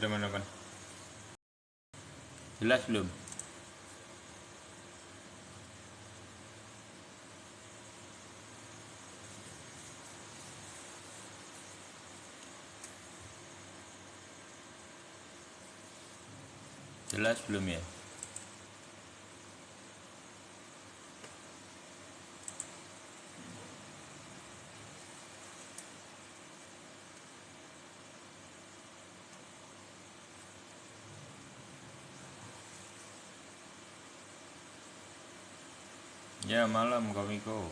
teman-teman. Jelas belum? Jelas belum ya? Ya malam komiko.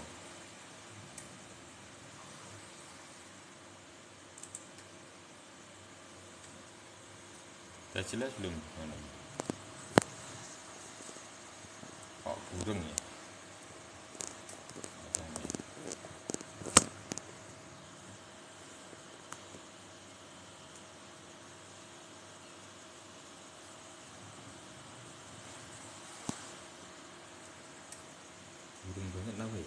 Udah jelas belum? Kok burung ya? Burung banget lah weh.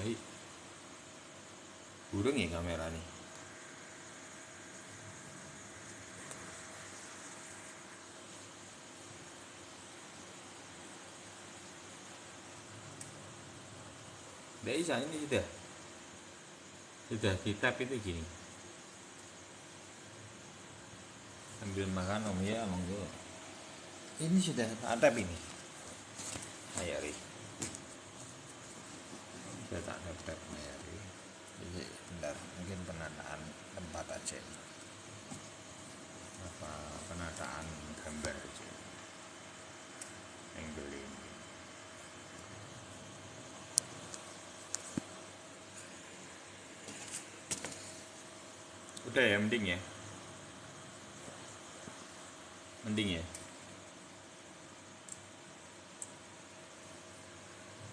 Hai. Burung ya kamera nih. Udah bisa, ini sudah di tap itu gini. Sambil makan om ya monggo. Ini sudah tap ini. Ayo Ri. Saya tak tap ya Ri. Jadi bentar, mungkin penataan tempat aja. Apa penataan gambar aja. Angle ini. Udah ya, mending ya. Mending ya.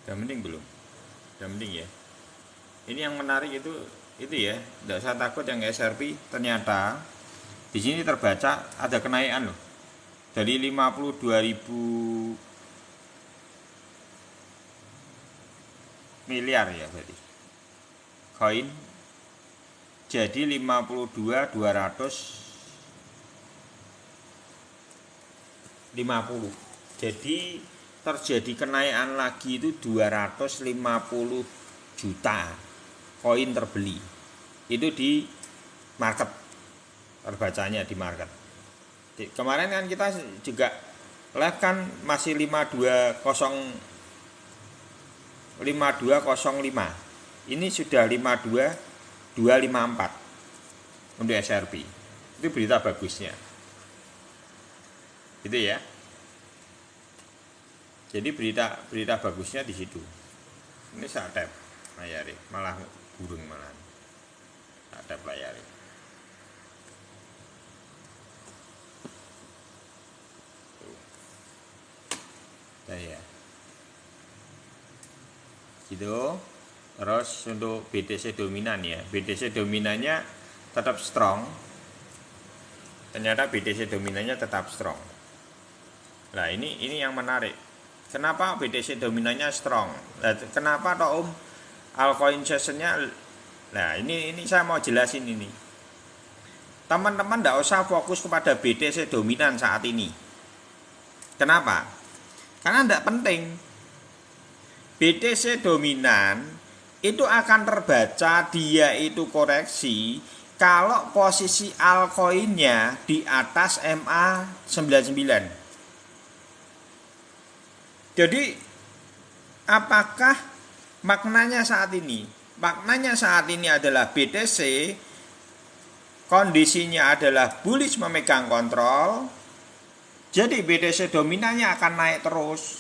Udah mending belum? Udah mending ya. Ini yang menarik itu ya. Tidak usah takut yang SRP. Ternyata di sini terbaca ada kenaikan loh. Dari 52.000 miliar ya berarti. Koin jadi 52.250. Jadi terjadi kenaikan lagi itu 250 juta koin terbeli. Itu di market, terbacanya di market. Kemarin kan kita juga live kan masih 5205. Ini sudah 52254 untuk SRP. Itu berita bagusnya. Gitu ya. Jadi berita bagusnya di situ. Ini saat tap layari, malah burung malah. Saat tap layari. Nah, ya. Gitu. Terus untuk BTC dominan ya. BTC dominannya tetap strong. Ternyata BTC dominannya tetap strong. Nah, ini yang menarik. Kenapa BTC dominannya strong? Nah, kenapa toh altcoin sessionnya? Nah, ini saya mau jelasin ini. Teman-teman tidak usah fokus kepada BTC dominan saat ini. Kenapa? Karena tidak penting. BTC dominan itu akan terbaca dia itu koreksi kalau posisi altcoinnya di atas MA99. Jadi apakah maknanya saat ini? Maknanya saat ini adalah BTC kondisinya adalah bullish memegang kontrol. Jadi BTC dominannya akan naik terus.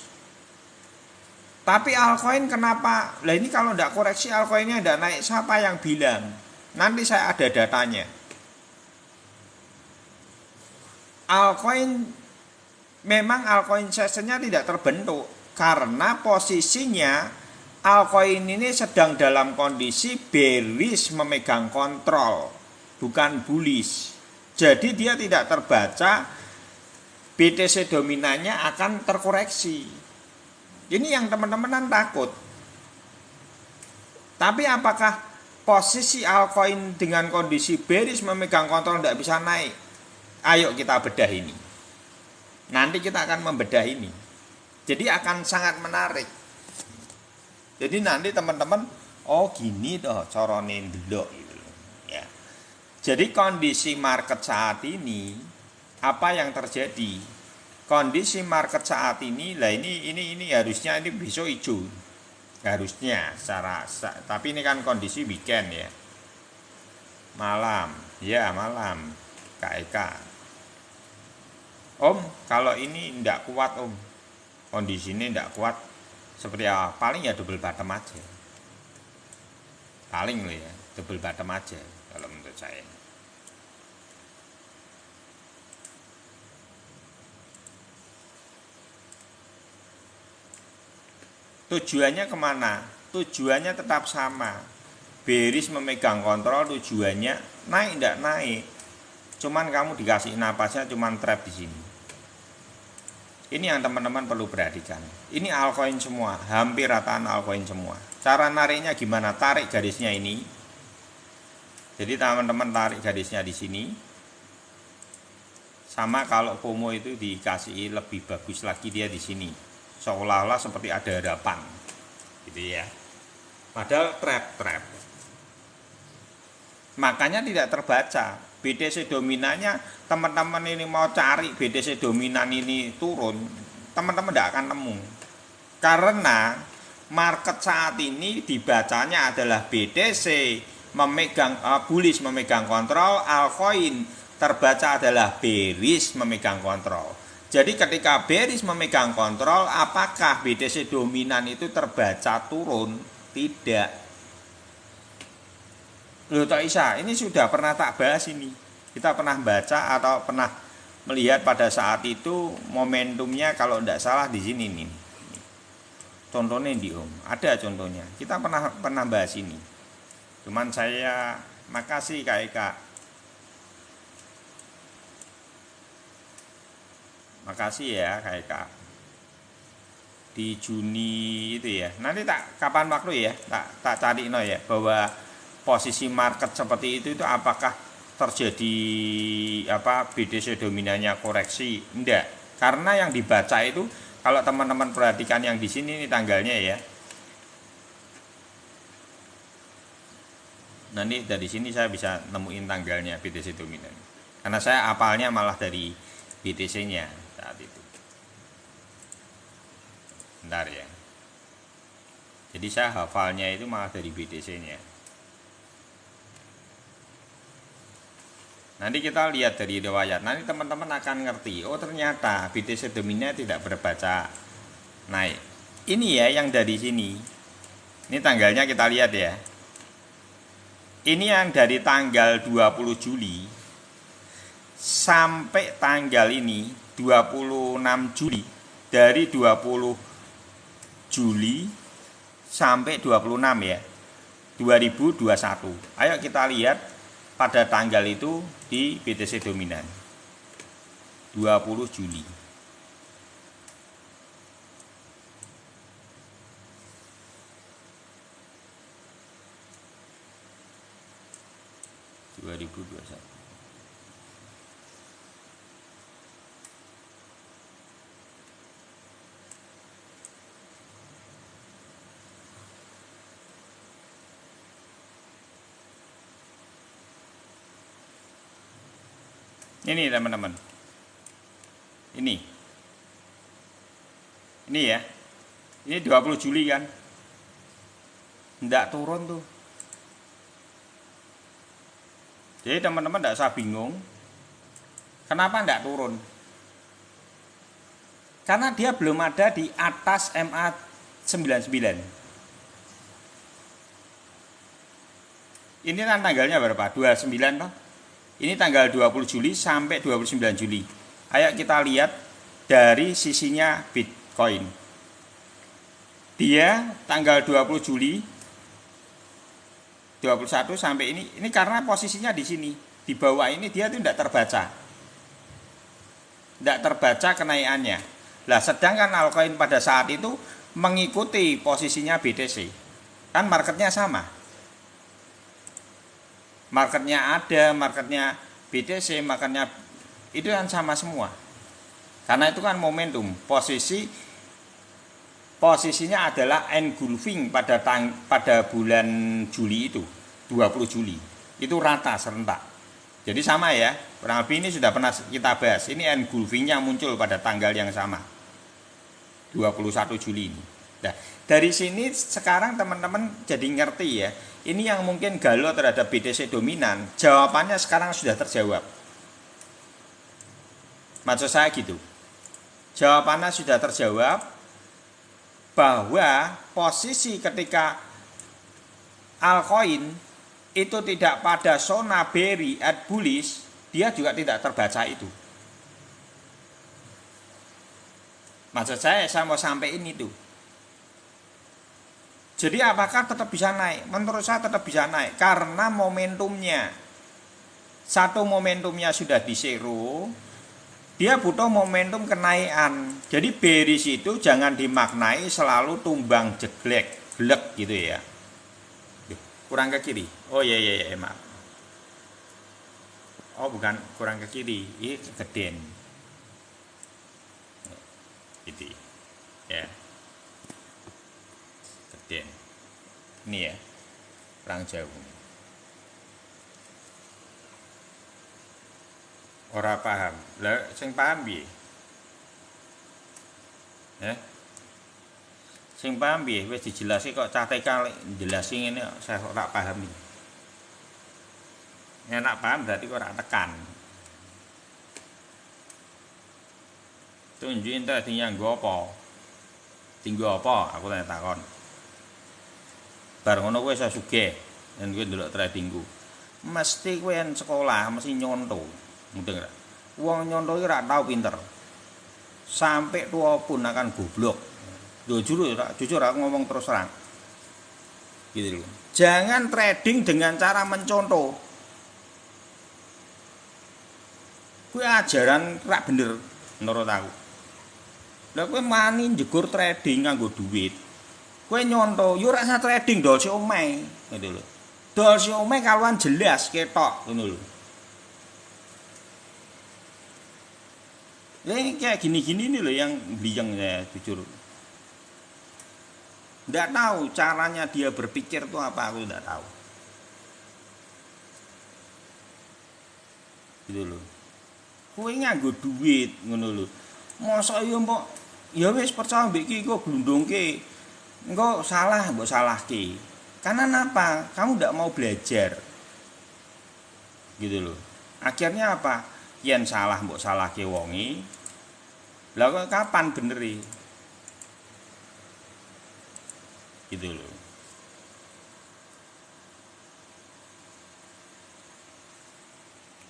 Tapi altcoin kenapa? Lah ini kalau tidak koreksi altcoinnya tidak naik, siapa yang bilang? Nanti saya ada datanya. Altcoin memang altcoin sessionnya tidak terbentuk karena posisinya altcoin ini sedang dalam kondisi bearish memegang kontrol, bukan bullish. Jadi dia tidak terbaca BTC dominannya akan terkoreksi. Ini yang teman-teman takut. Tapi apakah posisi altcoin dengan kondisi bearish memegang kontrol tidak bisa naik? Ayo kita bedah ini. Nanti kita akan membedah ini. Jadi akan sangat menarik. Jadi nanti teman-teman, oh gini toh carane ndelok gitu ya. Jadi kondisi market saat ini apa yang terjadi? Kondisi market saat ini lah ini harusnya ini besok hijau. Harusnya tapi ini kan kondisi weekend ya. Malam KEK. Om, kalau ini tidak kuat Om, kondisi ini tidak kuat, seperti apa? Paling ya double bottom aja. Paling loh ya, double bottom aja kalau menurut saya. Tujuannya kemana? Tujuannya tetap sama. Bearish memegang kontrol, tujuannya naik tidak naik. Cuman kamu dikasih napasnya cuman trap di sini. Ini yang teman-teman perlu perhatikan. Ini altcoin semua, hampir rataan altcoin semua. Cara nariknya gimana? Tarik garisnya ini. Jadi teman-teman tarik garisnya di sini. Sama kalau FOMO itu dikasih lebih bagus lagi dia di sini. Seolah-olah seperti ada harapan gitu ya, padahal trap. Makanya tidak terbaca BTC dominannya. Teman-teman ini mau cari BTC dominan ini turun, teman-teman tidak akan nemu, karena market saat ini dibacanya adalah BTC memegang bullish memegang kontrol, altcoin terbaca adalah bearish memegang kontrol. Jadi ketika bearish memegang kontrol, apakah BTC dominan itu terbaca turun? Tidak. Loh Tok Isa, ini sudah pernah tak bahas ini. Kita pernah baca atau pernah melihat pada saat itu momentumnya kalau tidak salah di sini nih. Contohnya di Om, ada contohnya. Kita pernah bahas ini. Cuman saya makasih KEK. Makasih ya KEK. Di Juni itu ya. Nanti kapan waktu ya? Tak cari ya bahwa posisi market seperti itu apakah terjadi BTC dominannya koreksi? Enggak. Karena yang dibaca itu kalau teman-teman perhatikan yang di sini ini tanggalnya ya. Nanti dari sini saya bisa nemuin tanggalnya BTC dominan. Karena saya apalnya malah dari BTC-nya. Saat itu bentar ya, jadi saya hafalnya itu malah dari BTC-nya. Nanti kita lihat dari riwayat, nanti teman-teman akan ngerti, oh ternyata BTC dominan tidak berbaca naik. Ini ya yang dari sini, ini tanggalnya kita lihat ya. Ini yang dari tanggal 20 Juli sampai tanggal ini 26 Juli, dari 20 Juli sampai 26 ya 2021. Ayo kita lihat pada tanggal itu di BTC dominan 20 Juli. Ini teman-teman, ini ya, ini 20 Juli kan, nggak turun tuh. Jadi teman-teman nggak usah bingung, kenapa nggak turun? Karena dia belum ada di atas MA 99. Ini kan tanggalnya berapa? 29 toh? Ini tanggal 20 Juli sampai 29 Juli. Ayo kita lihat dari sisinya Bitcoin. Dia tanggal 20 Juli 21 sampai ini karena posisinya di sini. Di bawah ini dia itu tidak terbaca. tidak terbaca kenaikannya. Lah sedangkan altcoin pada saat itu mengikuti posisinya BTC. Kan marketnya sama. Marketnya ada, marketnya BTC, marketnya itu kan sama semua. Karena itu kan momentum. Posisinya adalah engulfing pada bulan Juli itu, 20 Juli. Itu rata serentak. Jadi sama ya, kurang lebih ini sudah pernah kita bahas. Ini engulfingnya muncul pada tanggal yang sama, 21 Juli ini. Nah, dari sini sekarang teman-teman jadi ngerti ya. Ini yang mungkin galau terhadap BTC dominan, jawabannya sekarang sudah terjawab. Maksud saya gitu. Jawabannya sudah terjawab bahwa posisi ketika altcoin itu tidak pada zona bearish at bullish, dia juga tidak terbaca itu. Maksud saya mau sampaikan itu. Jadi apakah tetap bisa naik? Menurut saya tetap bisa naik karena momentumnya. Satu momentumnya sudah di zero, dia butuh momentum kenaikan. Jadi bearish itu jangan dimaknai selalu tumbang jeglek, glek gitu ya. Kurang ke kiri. Oh iya maaf. Oh bukan kurang ke kiri, ini kegedean. Gitu ya. Kegedean. Ini ya. Kurang jauh. Ora paham. Lah sing paham piye? Ya. Sing paham piye wis dijelasi kok cah TK jelasin ngene saya ora paham iki. Nek paham berarti kok ora tekan. Tunjukin ta sing nganggo apa? Tinggo apa? Aku tanya takon. Bar ngono kowe iso sugih, yen kowe ndelok tradingku. Mesti kowe yen sekolah mesti nyonto. Mudeng ra? Wong nyonto iki ora tau pinter. Sampai tua pun akan goblok. Jujur aku ngomong terus terang. Gitu loh. Jangan trading dengan cara mencontoh. Kuwi ajaran rak bener menurut aku. Lah kowe mani njegur trading nganggo duit. Kowe nyontoh, yo ora usah trading dol si omahe, gitu lho. Dol si omahe kaluan jelas ketok ngono lho. Ini kayak gini-gini nih loh yang bliyeng ya jujur. Nggak tahu caranya dia berpikir tuh apa, aku nggak tahu. Gitu loh. Kowe nganggo duit ngono lho. Mosok yo mbok ya wis percaya mbek iki kok glundungke. Engko salah mbok salahke. Karena apa? Kamu nggak mau belajar. Gitu loh. Akhirnya apa? Yen salah mbok salahke wonge. Lah kok kapan beneri? Gitu loh.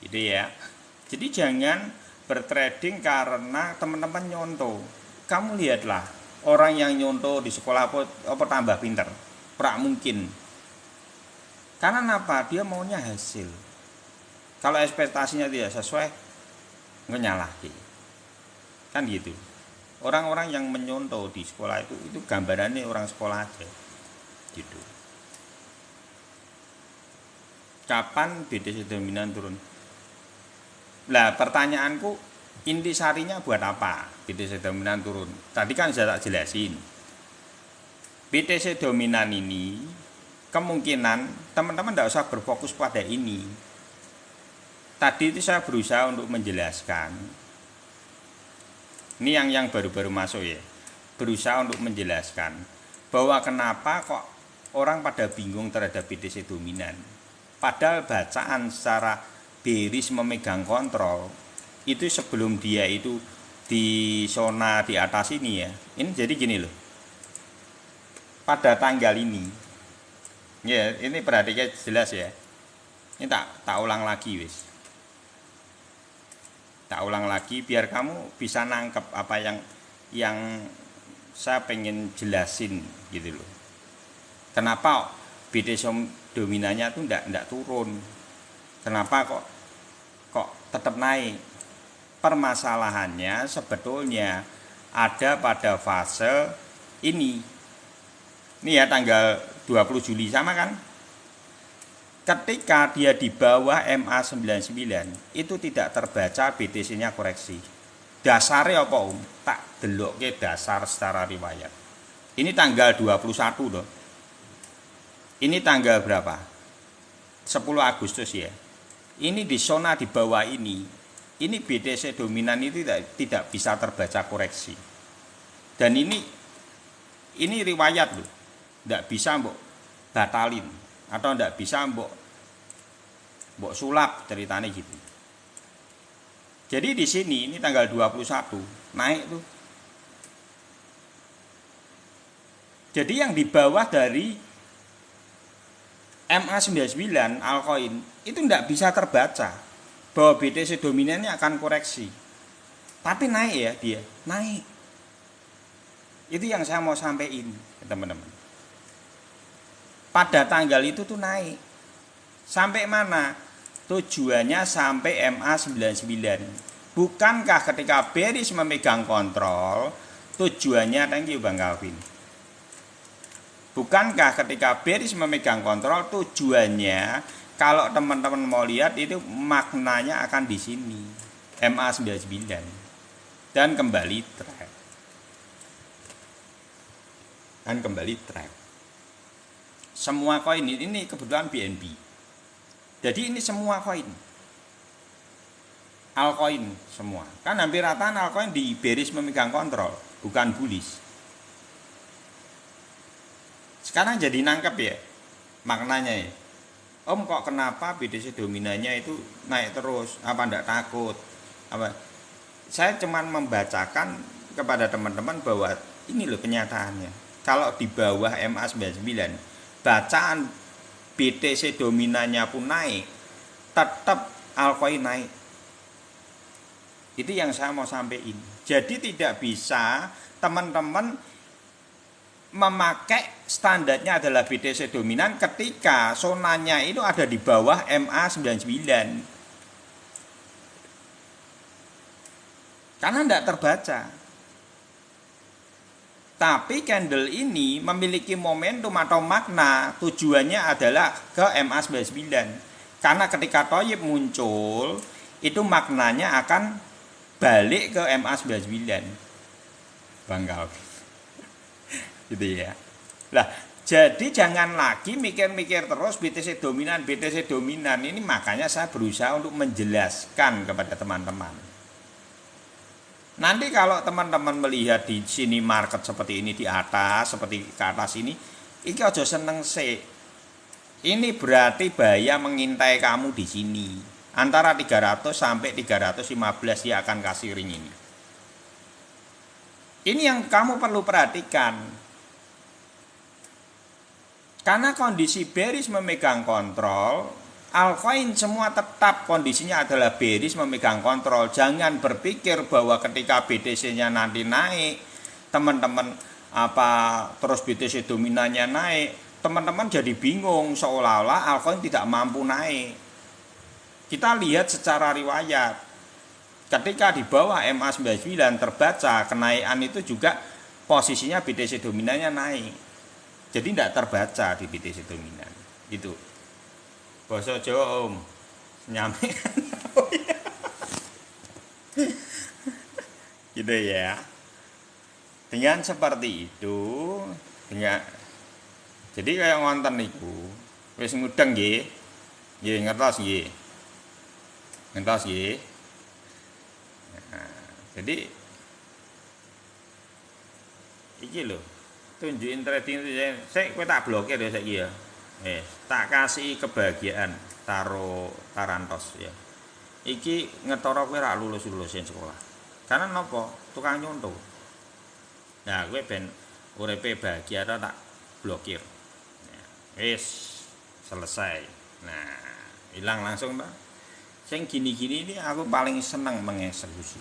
Gitu ya. Jadi jangan bertrading karena teman-teman nyontoh. Kamu lihatlah orang yang nyontoh di sekolah apa tambah pinter. Prak mungkin. Karena apa? Dia maunya hasil. Kalau ekspektasinya tidak sesuai, nyalahi. Kan gitu. Orang-orang yang menyontoh di sekolah itu gambarannya orang sekolah aja. Gitu. Kapan BTC dominan turun? Lah pertanyaanku, intisarinya buat apa BTC dominan turun? Tadi kan sudah tak jelasin. BTC dominan ini kemungkinan teman-teman tidak usah berfokus pada ini. Tadi itu saya berusaha untuk menjelaskan. Ini yang baru-baru masuk ya. Berusaha untuk menjelaskan bahwa kenapa kok orang pada bingung terhadap BTC dominan. Padahal bacaan secara bearish memegang kontrol itu sebelum dia itu di zona di atas ini ya. Ini jadi gini loh. Pada tanggal ini. Ya, ini perhatikan jelas ya. Ini tak ulang lagi wis. Tak ulang lagi biar kamu bisa nangkep apa yang saya pengen jelasin gitu loh. Kenapa BTC dominannya tuh enggak turun? Kenapa kok tetap naik? permasalahannya sebetulnya ada pada fase ini. Ini ya tanggal 20 Juli sama kan? Ketika dia di bawah MA99 itu tidak terbaca BTC-nya koreksi. Dasarnya apa Om? Tak delok ke dasar secara riwayat. Ini tanggal 21 loh. Ini tanggal berapa? 10 Agustus ya. Ini di zona di bawah ini. Ini BTC dominan itu tidak bisa terbaca koreksi. Dan ini riwayat loh. Tidak bisa mbok batalin atau tidak bisa mbok sulap ceritanya gitu. Jadi di sini ini tanggal 21 naik tuh. Jadi yang di bawah dari MA99 altcoin itu tidak bisa terbaca bahwa BTC dominannya akan koreksi. Tapi naik ya dia, naik. Itu yang saya mau sampaikan ke teman-teman. Pada tanggal itu tuh naik. Sampai mana? Tujuannya sampai MA99. Bukankah ketika bearish memegang kontrol, tujuannya, thank you Bang Calvin. Bukankah ketika bearish memegang kontrol, tujuannya kalau teman-teman mau lihat itu maknanya akan di sini, MA99 dan kembali track. Dan kembali track. Semua koin ini kebetulan BNB. Jadi ini semua koin. Altcoin semua. Kan hampir rata altcoin di bearish memegang kontrol, bukan bullish. Sekarang jadi nangkep ya maknanya ya. Om kok kenapa BTC dominannya itu naik terus? Apa ndak takut? Apa? Saya cuman membacakan kepada teman-teman bahwa ini loh kenyataannya. Kalau di bawah MA99, bacaan BTC dominannya pun naik, tetap altcoin naik. Itu yang saya mau sampaikan. Jadi tidak bisa teman-teman memakai standarnya adalah BTC dominan ketika zonanya itu ada di bawah MA99. Karena tidak terbaca. Tapi candle ini memiliki momentum atau makna, tujuannya adalah ke MA99. Karena ketika Toyib muncul, itu maknanya akan balik ke MA99. Bang Calvin. Gitu ya. Lah, jadi jangan lagi mikir-mikir terus BTC dominan. Ini makanya saya berusaha untuk menjelaskan kepada teman-teman. Nanti kalau teman-teman melihat di sini market seperti ini di atas, seperti ke atas ini aja seneng sih. Ini berarti bahaya mengintai kamu di sini. Antara 300 sampai 315 dia akan kasih ring ini. Ini yang kamu perlu perhatikan. Karena kondisi bearish memegang kontrol, altcoin semua tetap kondisinya adalah bearish memegang kontrol. Jangan berpikir bahwa ketika BTC-nya nanti naik, teman-teman terus BTC dominannya naik, teman-teman jadi bingung seolah-olah altcoin tidak mampu naik. Kita lihat secara riwayat. Ketika di bawah MA99 terbaca kenaikan itu juga posisinya BTC dominannya naik. Jadi tidak terbaca di BTC dominan. Itu. Basa Jawa Om. Nyame. Gitu ya. Dengan seperti itu, jadi kayak ngonten niku wis ngudeng nggih. Nggih ngertos nggih. Ngertos nggih. Nah, jadi iki lho. Tunjukin trading itu saya tak blokir ya saiki ya. Tak kasih kebahagiaan taruh tarantos ya. Iki ngetoro kowe ra lulus-lulusin sekolah. Karena nopo? Tukang nyontoh. Nah, kowe ben uripe bahagia ta tak blokir. Wis selesai. Nah, hilang langsung ta. Sing gini-gini ini aku paling seneng mengeksekusi.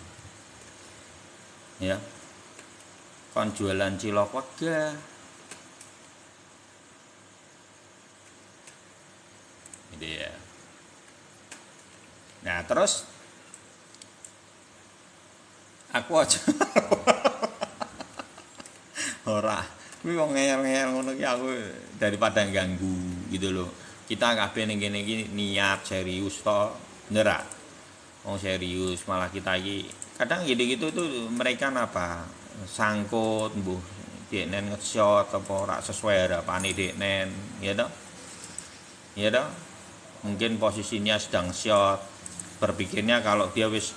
Ya. Kon jualan cilok wegah. Gitu ya. Nah, terus Aku aja ora. Kuwi wong ngeyel-ngeyel ngono ki aku daripada ganggu gitu loh. Kita kabeh ning kene iki niat serius to, bener ra? Wong serius malah kita iki kadang gitu-gitu tuh mereka apa? Sangkut mbuh deknen nge-shot apa ora sesuai harapane deknen, ya toh? Ya toh? Mungkin posisinya sedang shot, berpikirnya kalau dia wis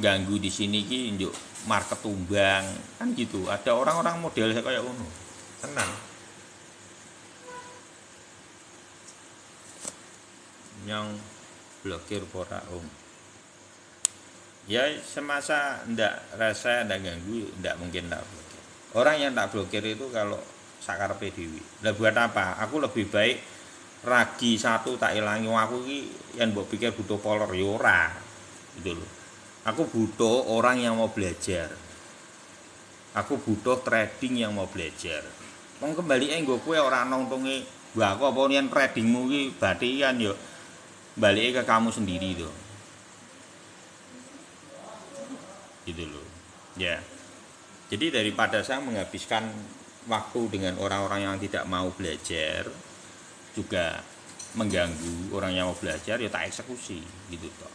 ganggu di sini ki njuk market tumbang kan gitu. Ada orang-orang model kayak ngono. Tenang. Yang blokir pora om. Ya semasa ndak rasa ndak ganggu ndak mungkin tak blokir. Orang yang tak blokir itu kalau sakarepe dhewe. Lah buat apa? Aku lebih baik ragi satu tak ilangi aku ki yang mbok pikir butuh follower ya ora. Gitu loh. Aku butuh orang yang mau belajar. Aku butuh trading yang mau belajar. Wong kembali nggo kowe ora nontonge, "Wah, kok apa yen tradingmu ki batikan ya balike ke kamu sendiri tuh." Gitu loh. Ya. Jadi daripada saya menghabiskan waktu dengan orang-orang yang tidak mau belajar juga mengganggu orang yang mau belajar ya tak eksekusi gitu toh.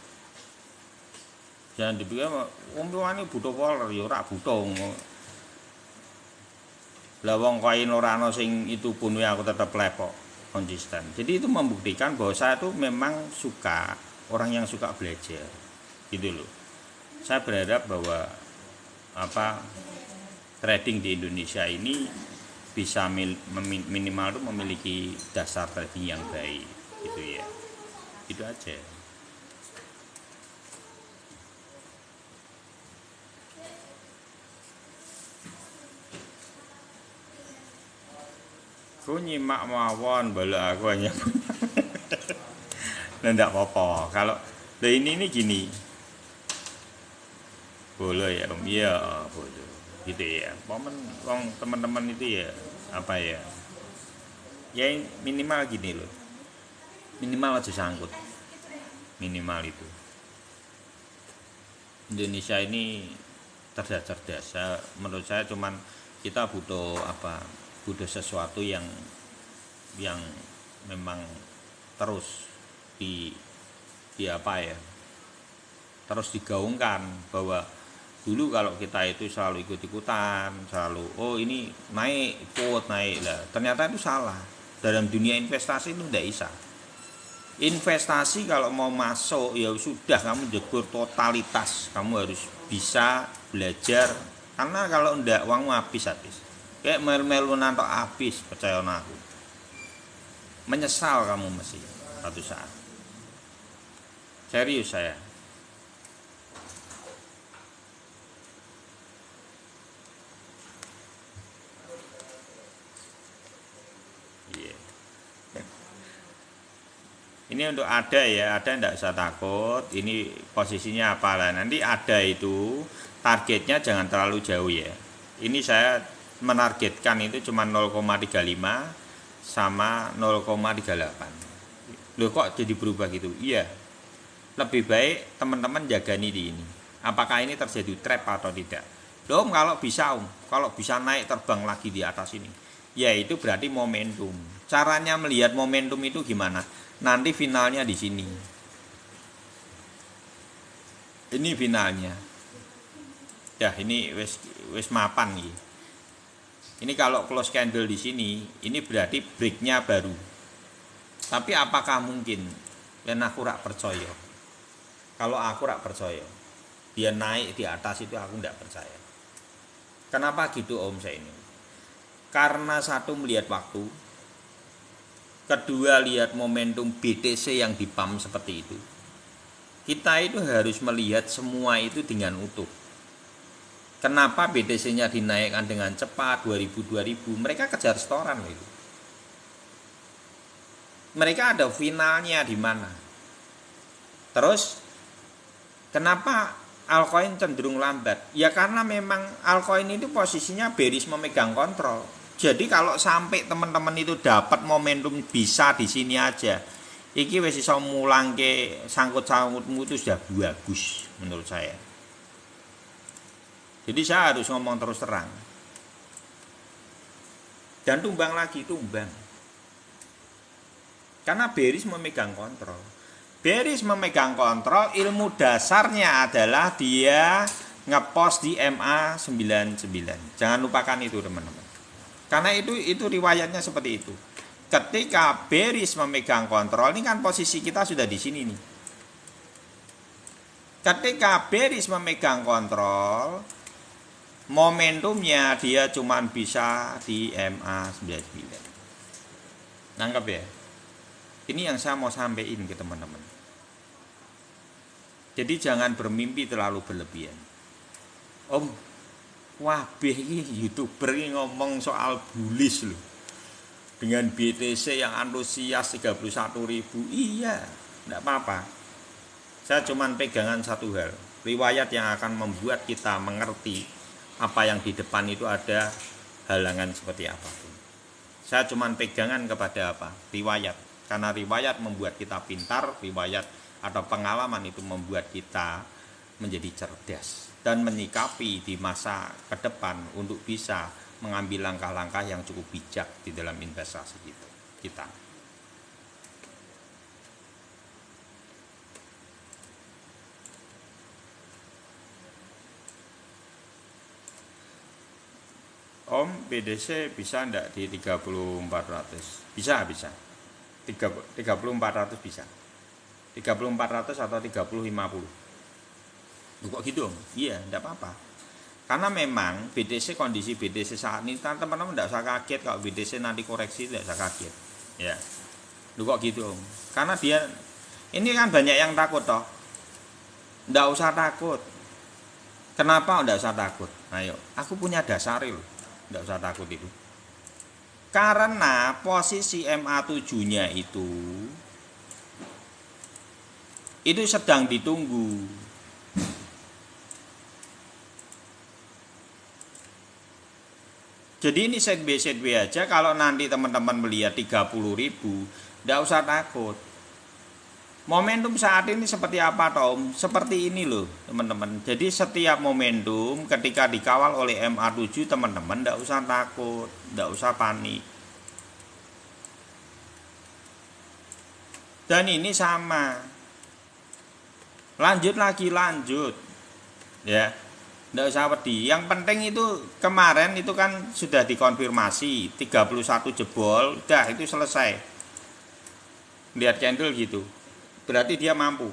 Jangan dipikir wong tuane butuh follower ya ora butuh. Lah wong koin ora ana sing itu pun aku tetap lepok konsisten. Jadi itu membuktikan bahwa saya itu memang suka orang yang suka belajar. Gitu loh. Saya berharap bahwa trading di Indonesia ini bisa minimal itu memiliki dasar trading yang baik gitu ya. Itu aja. Ku nyimak mawon bala aku hanya ndak apa-apa. Kalau ini gini. Boleh ya Om, iya boleh. Gitu ya. Momen wong teman-teman itu ya apa ya? Ya minimal gini loh. Minimal aja sangkut. Minimal itu. Indonesia ini cerdas. Menurut saya cuman kita butuh butuh sesuatu yang memang terus terus digaungkan bahwa dulu kalau kita itu selalu ikut-ikutan, selalu ini naik lah. Ternyata itu salah. Dalam dunia investasi itu tidak bisa. Investasi kalau mau masuk ya sudah kamu jegur totalitas, kamu harus bisa belajar karena kalau enggak uangmu habis. Kayak melu-melu nantok habis, percaya aku. Menyesal kamu mesti satu saat. Serius saya. Yeah. Ini untuk ada tidak usah takut. Ini posisinya apalah. Nanti ada itu targetnya jangan terlalu jauh ya. Ini saya menargetkan itu cuma 0,35 sama 0,38. Loh kok jadi berubah gitu? Iya. Lebih baik teman-teman jaga ini. Apakah ini terjadi trap atau tidak? Loh kalau bisa naik terbang lagi di atas ini. Ya itu berarti momentum. Caranya melihat momentum itu gimana? Nanti finalnya di sini. Ini finalnya. Ya ini wis mapan gitu. Ini kalau close candle di sini, ini berarti breaknya baru. Tapi apakah mungkin? Dan aku rak percaya. Kalau aku rak percaya, dia naik di atas itu aku tidak percaya. Kenapa gitu Om saya ini? Karena satu melihat waktu, kedua lihat momentum BTC yang dipam seperti itu. Kita itu harus melihat semua itu dengan utuh. Kenapa BTC-nya dinaikkan dengan cepat 2000 mereka kejar setoran itu. Mereka ada finalnya di mana. Terus kenapa altcoin cenderung lambat? Ya karena memang altcoin itu posisinya bearish memegang kontrol. Jadi kalau sampai teman-teman itu dapat momentum bisa di sini aja. Iki wis iso mulangke sangkut-sangkutmu itu sudah bagus menurut saya. Jadi saya harus ngomong terus terang. Dan tumbang lagi, tumbang. Karena Bearish memegang kontrol. Bearish memegang kontrol, ilmu dasarnya adalah dia ngepost di MA99. Jangan lupakan itu teman-teman. Karena itu riwayatnya seperti itu. Ketika Bearish memegang kontrol, ini kan posisi kita sudah di sini nih. Ketika Bearish memegang kontrol, momentumnya dia cuma bisa di MA99. Nangkep ya? Ini yang saya mau sampaikan ke teman-teman. Jadi jangan bermimpi terlalu berlebihan. Om, wabeh ini YouTuber ini ngomong soal bullish loh. Dengan BTC yang antusias 31.000. Iya, enggak apa-apa. Saya cuma pegangan satu hal. Riwayat yang akan membuat kita mengerti apa yang di depan itu ada halangan seperti apapun. Saya cuma pegangan kepada apa? Riwayat. Karena riwayat membuat kita pintar, riwayat atau pengalaman itu membuat kita menjadi cerdas dan menyikapi di masa ke depan untuk bisa mengambil langkah-langkah yang cukup bijak di dalam investasi kita. Om, BDC bisa enggak di 3400? Bisa. 3400 bisa. 3400 atau 3050. Kok gitu Om? Iya, enggak apa-apa. Karena memang BDC, kondisi BDC saat ini kan teman-teman enggak usah kaget kalau BDC nanti koreksi, enggak usah kaget. Ya. Kok gitu Om? Karena dia ini kan banyak yang takut toh. Enggak usah takut. Kenapa enggak usah takut? Ayo, aku punya dasar loh. Enggak usah takut itu. Karena posisi MA7-nya itu sedang ditunggu. Jadi ini set B aja. Kalau nanti teman-teman melihat 30.000, enggak usah takut. Momentum saat ini seperti apa Tom? Seperti ini loh teman-teman. Jadi setiap momentum ketika dikawal oleh MA7, teman-teman enggak usah takut, enggak usah panik. Dan ini sama. Lanjut ya. Enggak usah wedi. Yang penting itu kemarin itu kan sudah dikonfirmasi 31 jebol, udah itu selesai. Lihat candle gitu. Berarti dia mampu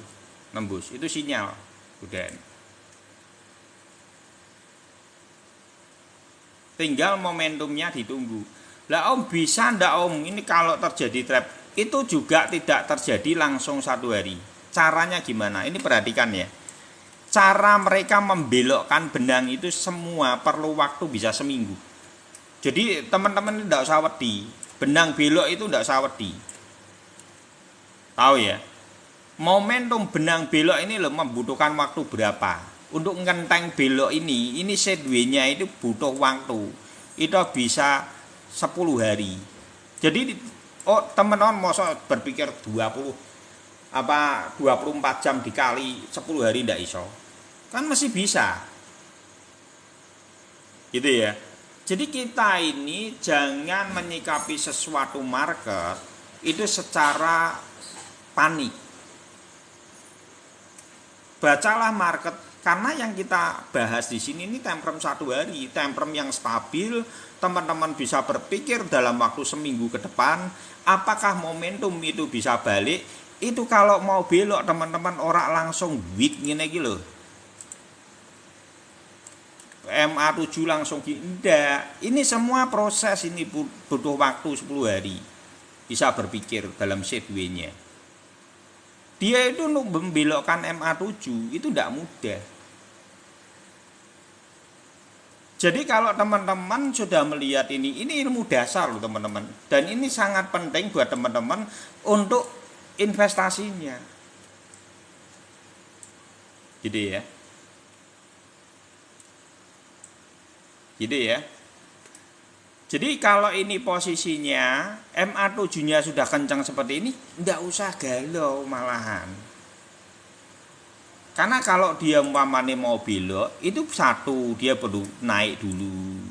nembus. Itu sinyal. Udah. Tinggal momentumnya ditunggu. Lah Om, bisa ndak Om? Ini kalau terjadi trap, itu juga tidak terjadi langsung satu hari. Caranya gimana? Ini perhatikan ya. Cara mereka membelokkan benang itu semua perlu waktu bisa seminggu. Jadi teman-teman ini ndak usah wedi. Benang belok itu ndak usah wedi. Tahu ya? Momentum benang belok ini loh membutuhkan waktu berapa? Untuk ngenteng belok ini sideways-nya itu butuh waktu. Itu bisa 10 hari. Jadi teman-teman masa berpikir 24 jam dikali 10 hari ndak iso. Kan masih bisa. Gitu ya. Jadi kita ini jangan menyikapi sesuatu market itu secara panik. Bacalah market, karena yang kita bahas di sini ini time frame 1 hari, time frame yang stabil. Teman-teman bisa berpikir dalam waktu seminggu ke depan, apakah momentum itu bisa balik. Itu kalau mau belok teman-teman orang langsung weak ngene iki lho. MA7 langsung tidak. Ini semua proses, ini butuh waktu 10 hari. Bisa berpikir dalam sideways-nya. Dia itu untuk membelokkan MA7 itu tidak mudah. Jadi kalau teman-teman sudah melihat ini ilmu dasar loh teman-teman. Dan ini sangat penting buat teman-teman untuk investasinya. Gitu ya. Gitu ya. Jadi kalau ini posisinya MA7-nya sudah kencang seperti ini, enggak usah galau malahan. Karena kalau dia umpamanya mau belok, itu satu dia perlu naik dulu.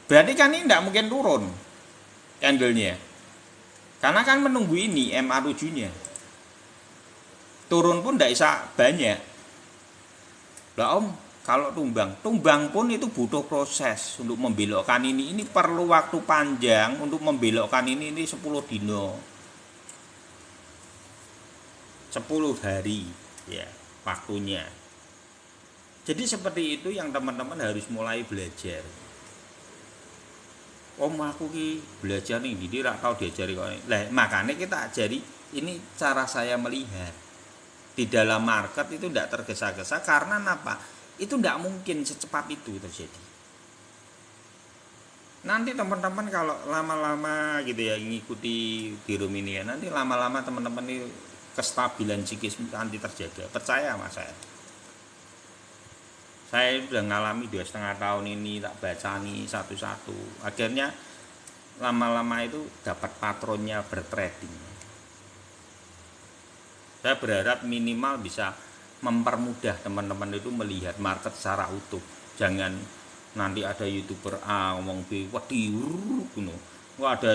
Berarti kan ini tidak mungkin turun candlenya. Karena kan menunggu ini MA 7-nya. Turun pun tidak bisa banyak. Lah Om, kalau tumbang pun itu butuh proses untuk membelokkan ini. Ini perlu waktu panjang untuk membelokkan ini 10 dino. 10 hari ya waktunya. Jadi seperti itu yang teman-teman harus mulai belajar. Om aku ki belajar nih, jadi rak tahu diajari kok. Lah makanya kita ajari, ini cara saya melihat. Di dalam market itu tidak tergesa-gesa karena apa? Itu tidak mungkin secepat itu terjadi. Nanti teman-teman kalau lama-lama gitu ya ngikuti di room ini ya, nanti lama-lama teman-teman ini kestabilan psikis nanti terjaga. Percaya sama saya. Saya sudah ngalami 2,5 tahun ini, tak baca nih satu-satu. Akhirnya lama-lama itu dapat patronnya bertrading. Saya berharap minimal bisa mempermudah teman-teman itu melihat market secara utuh. Jangan nanti ada YouTuber A ngomong B, wah ada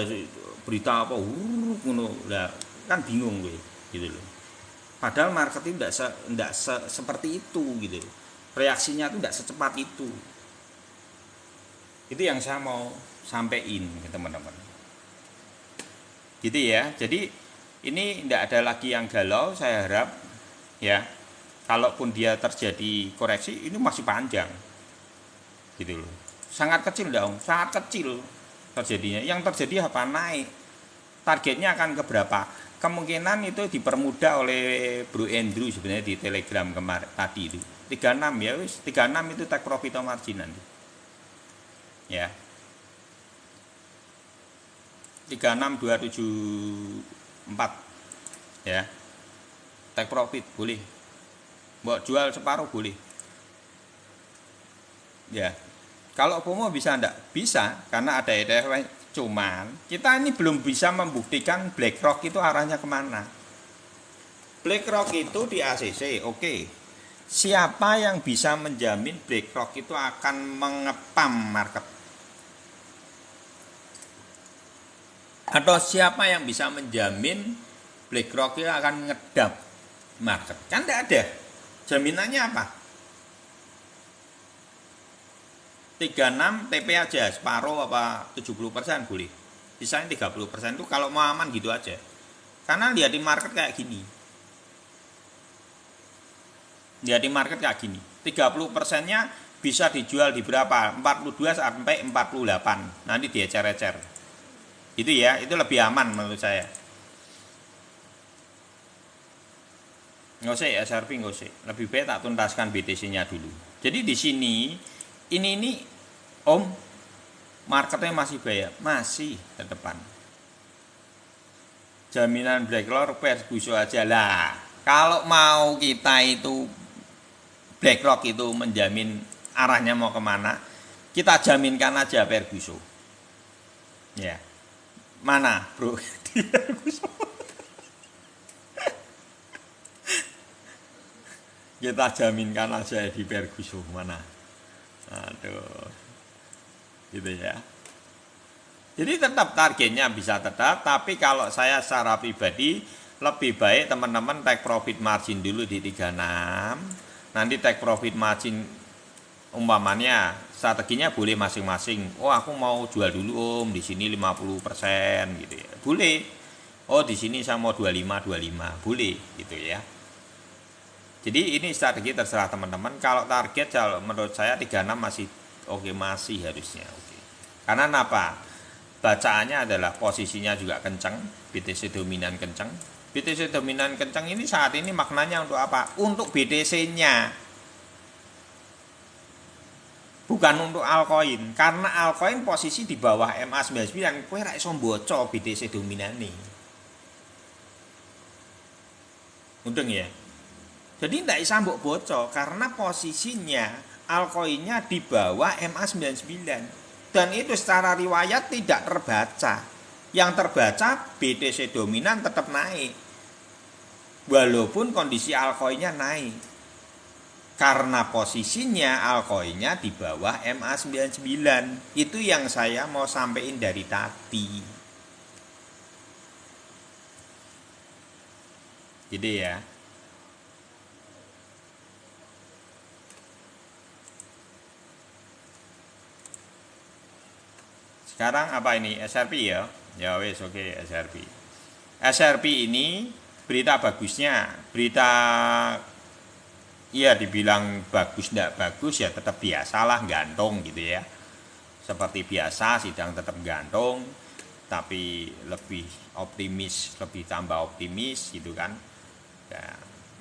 berita apa, lah kan bingung gue, gitu loh. Padahal market itu tidak seperti itu gitu. Reaksinya itu tidak secepat itu. Itu yang saya mau sampaikan ke teman-teman. Gitu ya. Jadi ini tidak ada lagi yang galau. Saya harap ya, kalaupun dia terjadi koreksi, ini masih panjang. Gitu loh. Sangat kecil dong, sangat kecil terjadinya. Yang terjadi apa? Naik. Targetnya akan ke berapa? Kemungkinan itu dipermudah oleh Bro Andrew sebenarnya di Telegram kemarin tadi itu. 36 ya wis, 36 itu take profit atau margin nanti. Ya. 36274 ya. Take profit boleh. Mbok jual separuh boleh. Ya. Kalau FOMO bisa enggak? Bisa, karena ada ETF. Cuman kita ini belum bisa membuktikan BlackRock itu arahnya kemana. BlackRock itu di ACC, oke. Siapa yang bisa menjamin BlackRock itu akan mengepam market? Atau siapa yang bisa menjamin BlackRock itu akan ngedap market? Kan tidak ada. Jaminannya apa? 36 TP aja, separuh apa 70% boleh. Sisanya 30% itu kalau mau aman gitu aja. Karena lihat di market kayak gini. Lihat di market kayak gini. 30%-nya bisa dijual di berapa? 42 sampai 48. Nanti diecer-ecer. Gitu ya, itu lebih aman menurut saya. Nggak usah ya, SRP nggak usah. Lebih baik tak tuntaskan BTC-nya dulu. Jadi di sini ini Om, marketnya masih bayar, masih ke depan. Jaminan BlackRock Ferguson aja lah. Kalau mau kita itu BlackRock itu menjamin arahnya mau kemana, kita jaminkan aja Ferguson. Ya, mana bro di Ferguson? Kita jaminkan aja di Ferguson mana. Aduh, gitu ya. Jadi tetap targetnya bisa tetap, tapi kalau saya secara pribadi lebih baik teman-teman take profit margin dulu di 36. Nanti take profit margin umpamanya strateginya boleh masing-masing. Oh, aku mau jual dulu Om, di sini 50% gitu ya. Boleh. Oh, di sini saya mau 25, boleh gitu ya. Jadi ini strategi terserah teman-teman. Kalau target kalau menurut saya 36 masih oke, masih harusnya oke. Karena apa? Bacaannya adalah posisinya juga kencang, BTC dominan kencang. BTC dominan kencang ini saat ini maknanya untuk apa? Untuk BTC-nya. Bukan untuk altcoin. Karena altcoin posisi di bawah MA99, kowe ra iso mboco BTC dominan nih. Mudeng ya? Jadi tidak bisa mbok bocor karena posisinya altcoinnya di bawah MA99 dan itu secara riwayat tidak terbaca. Yang terbaca BTC dominan tetap naik walaupun kondisi altcoinnya naik. Karena posisinya altcoinnya di bawah MA99. Itu yang saya mau sampaikan dari tadi. Gitu ya. Sekarang apa ini? SRP ya? Ya wes oke, SRP. SRP ini berita bagusnya, berita ya dibilang bagus nggak bagus ya tetap biasalah gantung gitu ya. Seperti biasa sidang tetap gantung, tapi lebih optimis, lebih tambah optimis gitu kan. Ya,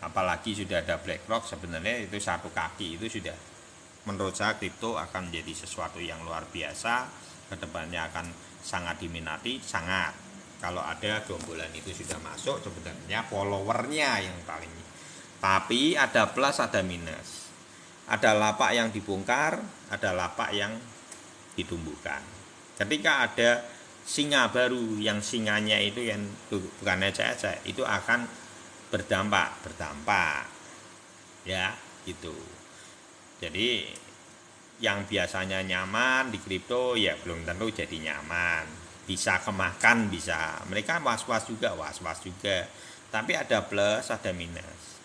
apalagi sudah ada BlackRock, sebenarnya itu satu kaki itu sudah, menurut saya kripto akan menjadi sesuatu yang luar biasa, kedepannya akan sangat diminati, sangat. Kalau ada gerombolan itu sudah masuk, sebenarnya followernya yang paling. Tapi ada plus, ada minus. Ada lapak yang dibongkar, ada lapak yang ditumbuhkan. Ketika ada singa baru, yang singanya itu yang bukan aja, itu akan berdampak ya gitu. Jadi yang biasanya nyaman di kripto ya belum tentu jadi nyaman, bisa kemakan, bisa mereka was-was juga, tapi ada plus ada minus.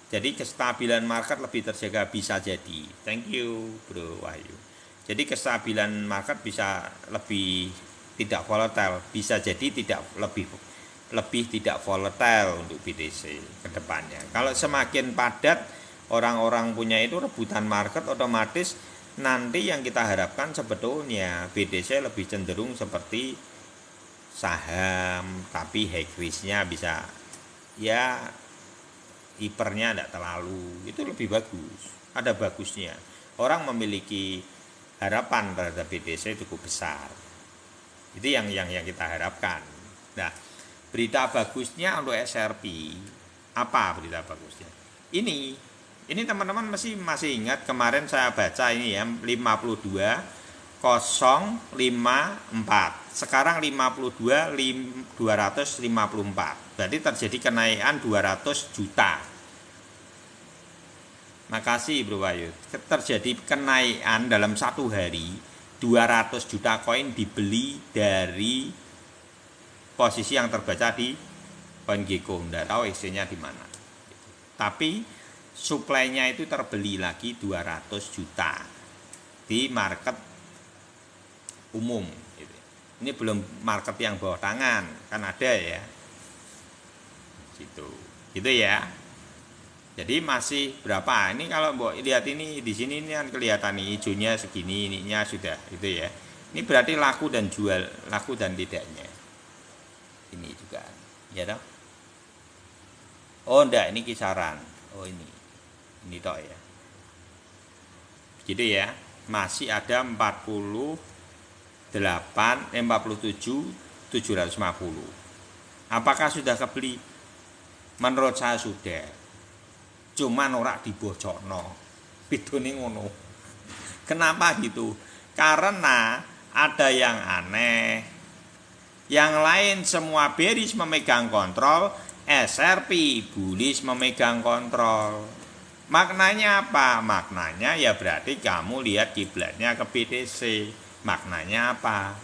Jadi kestabilan market lebih terjaga, bisa jadi. Thank you Bro Wahyu. Jadi kestabilan market bisa lebih tidak volatile, bisa jadi tidak lebih tidak volatile untuk BTC ke depannya. Kalau semakin padat orang-orang punya itu rebutan market, otomatis nanti yang kita harapkan sebetulnya BTC lebih cenderung seperti saham, tapi high risk-nya bisa ya hipernya tidak terlalu, itu lebih bagus, ada bagusnya. Orang memiliki harapan terhadap BTC cukup besar, itu yang kita harapkan. Nah, berita bagusnya untuk SRP, apa berita bagusnya? Ini teman-teman masih ingat kemarin saya baca ini ya, 52.054, sekarang 52.254, berarti terjadi kenaikan 200 juta. Makasih Bro Wahyu. Terjadi kenaikan dalam satu hari 200 juta koin dibeli dari posisi yang terbaca di CoinGecko, enggak tahu exchange-nya di mana. Tapi supply-nya itu terbeli lagi 200 juta di market umum gitu. Ini belum market yang bawah tangan, kan ada ya. Gitu ya. Jadi masih berapa? Ini kalau mbok lihat ini di sini ini kan kelihatan nih hijaunya segini, ininya sudah itu ya. Ini berarti laku dan jual, laku dan tidaknya. Ini juga, ya toh? Oh enggak, ini kisaran. Oh ini toh ya. Gitu ya. Masih ada 47.750. Apakah sudah kebeli? Menurut saya sudah. Cuman ora dibocokno. Bidone ngono. Kenapa gitu? Karena ada yang aneh. Yang lain semua bearish memegang kontrol, SRP bullish memegang kontrol. Maknanya apa? Maknanya ya berarti kamu lihat kiblatnya ke BTC. Maknanya apa?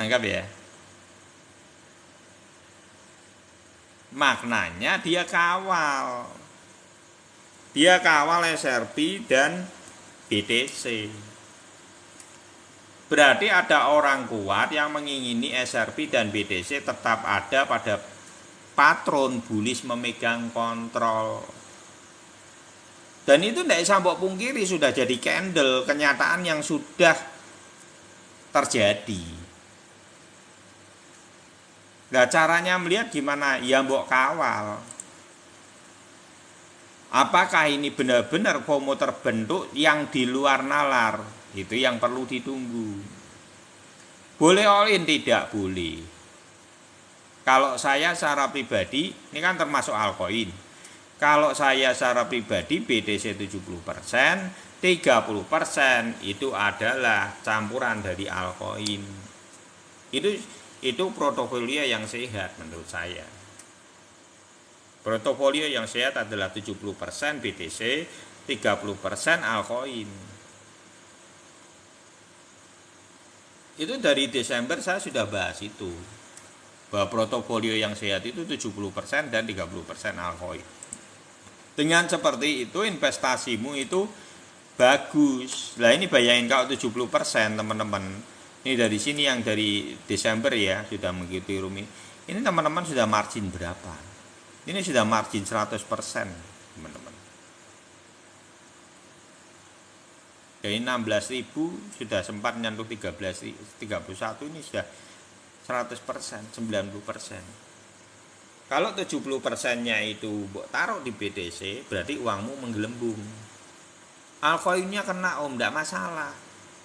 Nangkap ya? Maknanya dia kawal SRP dan BTC. Berarti ada orang kuat yang mengingini SRP dan BTC tetap ada pada patron bullish memegang kontrol. Dan itu tidak bisa mbok pungkiri, sudah jadi candle, kenyataan yang sudah terjadi. Nah, caranya melihat gimana? Ya mbok kawal. Apakah ini benar-benar FOMO terbentuk yang di luar nalar? Itu yang perlu ditunggu. Boleh all in? Tidak boleh. Kalau saya secara pribadi, ini kan termasuk altcoin. Kalau saya secara pribadi BTC 70%, 30% itu adalah campuran dari altcoin. Itu portofolio yang sehat menurut saya. Portofolio yang sehat adalah 70% BTC, 30% altcoin. Itu dari Desember saya sudah bahas itu. Bahwa portofolio yang sehat itu 70% dan 30% altcoin. Dengan seperti itu investasimu itu bagus. Lah ini bayangin kalau 70% teman-teman. Ini dari sini yang dari Desember ya sudah mengikuti Rumi. Ini teman-teman sudah margin berapa? Ini sudah margin 100% teman-teman. Dari 16.000 sudah sempat nyentuh 31 ini sudah 100%, 90%. Kalau 70%-nya itu taruh di BTC, berarti uangmu menggelembung. Altcoin-nya kena enggak masalah.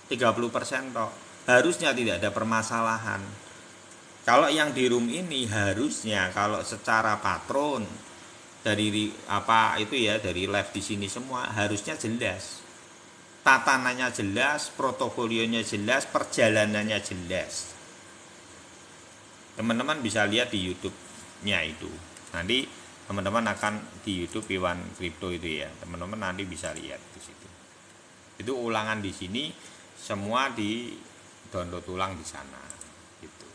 30% toh. Harusnya tidak ada permasalahan. Kalau yang di room ini harusnya kalau secara patron dari apa itu ya dari live di sini semua harusnya jelas. Tatanannya jelas, portofolionya jelas, perjalanannya jelas. Teman-teman bisa lihat di YouTube-nya itu. Nanti teman-teman akan di YouTube Iwan Crypto itu ya. Teman-teman nanti bisa lihat di situ. Itu ulangan di sini semua di download ulang di sana. Gitu.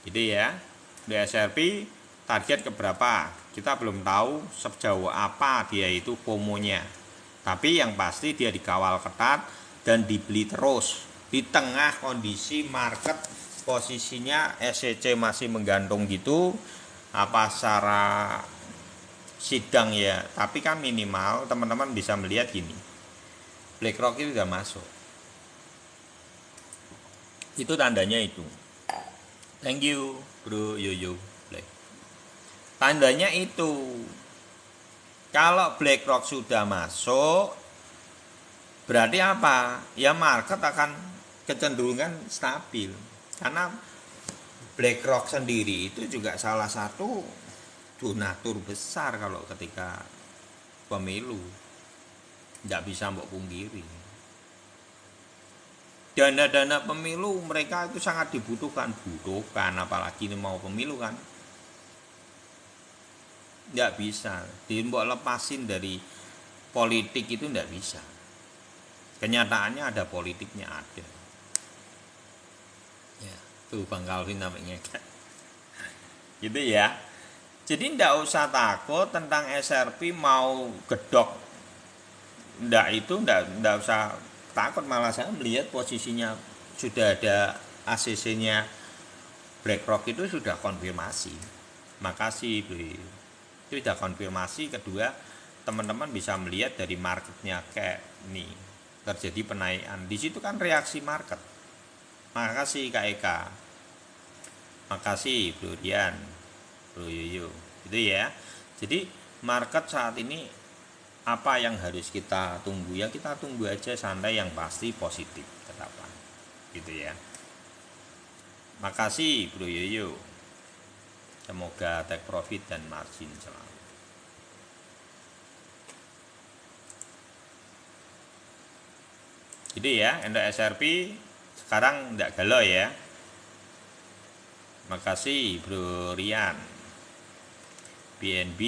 Gitu ya. Di SRP target keberapa? Kita belum tahu sejauh apa dia itu FOMO-nya. Tapi yang pasti dia dikawal ketat dan dibeli terus di tengah kondisi market posisinya SEC masih menggantung gitu apa secara sidang ya. Tapi kan minimal teman-teman bisa melihat gini. BlackRock itu sudah masuk. Itu tandanya itu. Thank you Bro Yoyo Black. Tandanya itu. Kalau BlackRock sudah masuk, berarti apa? Ya market akan kecenderungan stabil. Karena BlackRock sendiri itu juga salah satu donatur besar kalau ketika pemilu. Tidak bisa mbok pungkiri. Dana-dana pemilu mereka itu sangat dibutuhkan, apalagi ini mau pemilu kan. Nggak bisa dimbok lepasin dari politik itu nggak bisa. Kenyataannya ada politiknya ada ya, tuh Bang Calvin namanya gitu ya. Jadi nggak usah takut tentang SRP mau gedok, nggak usah takut. Malah saya melihat posisinya sudah ada ACC-nya BlackRock itu sudah konfirmasi. Makasih beliau. Itu sudah konfirmasi. Kedua, teman-teman bisa melihat dari marketnya kayak nih terjadi penaikan. Di situ kan reaksi market. Makasih Kak Eka. Makasih Bro Dian, Bro Yoyo. Itu ya. Jadi market saat ini apa yang harus kita tunggu? Ya kita tunggu aja santai, yang pasti positif tetaplah. Gitu ya. Makasih Bro Yoyo. Semoga take profit dan margin selalu. Jadi ya, untuk SRP sekarang tidak galau ya. Makasih Bro Rian. BNB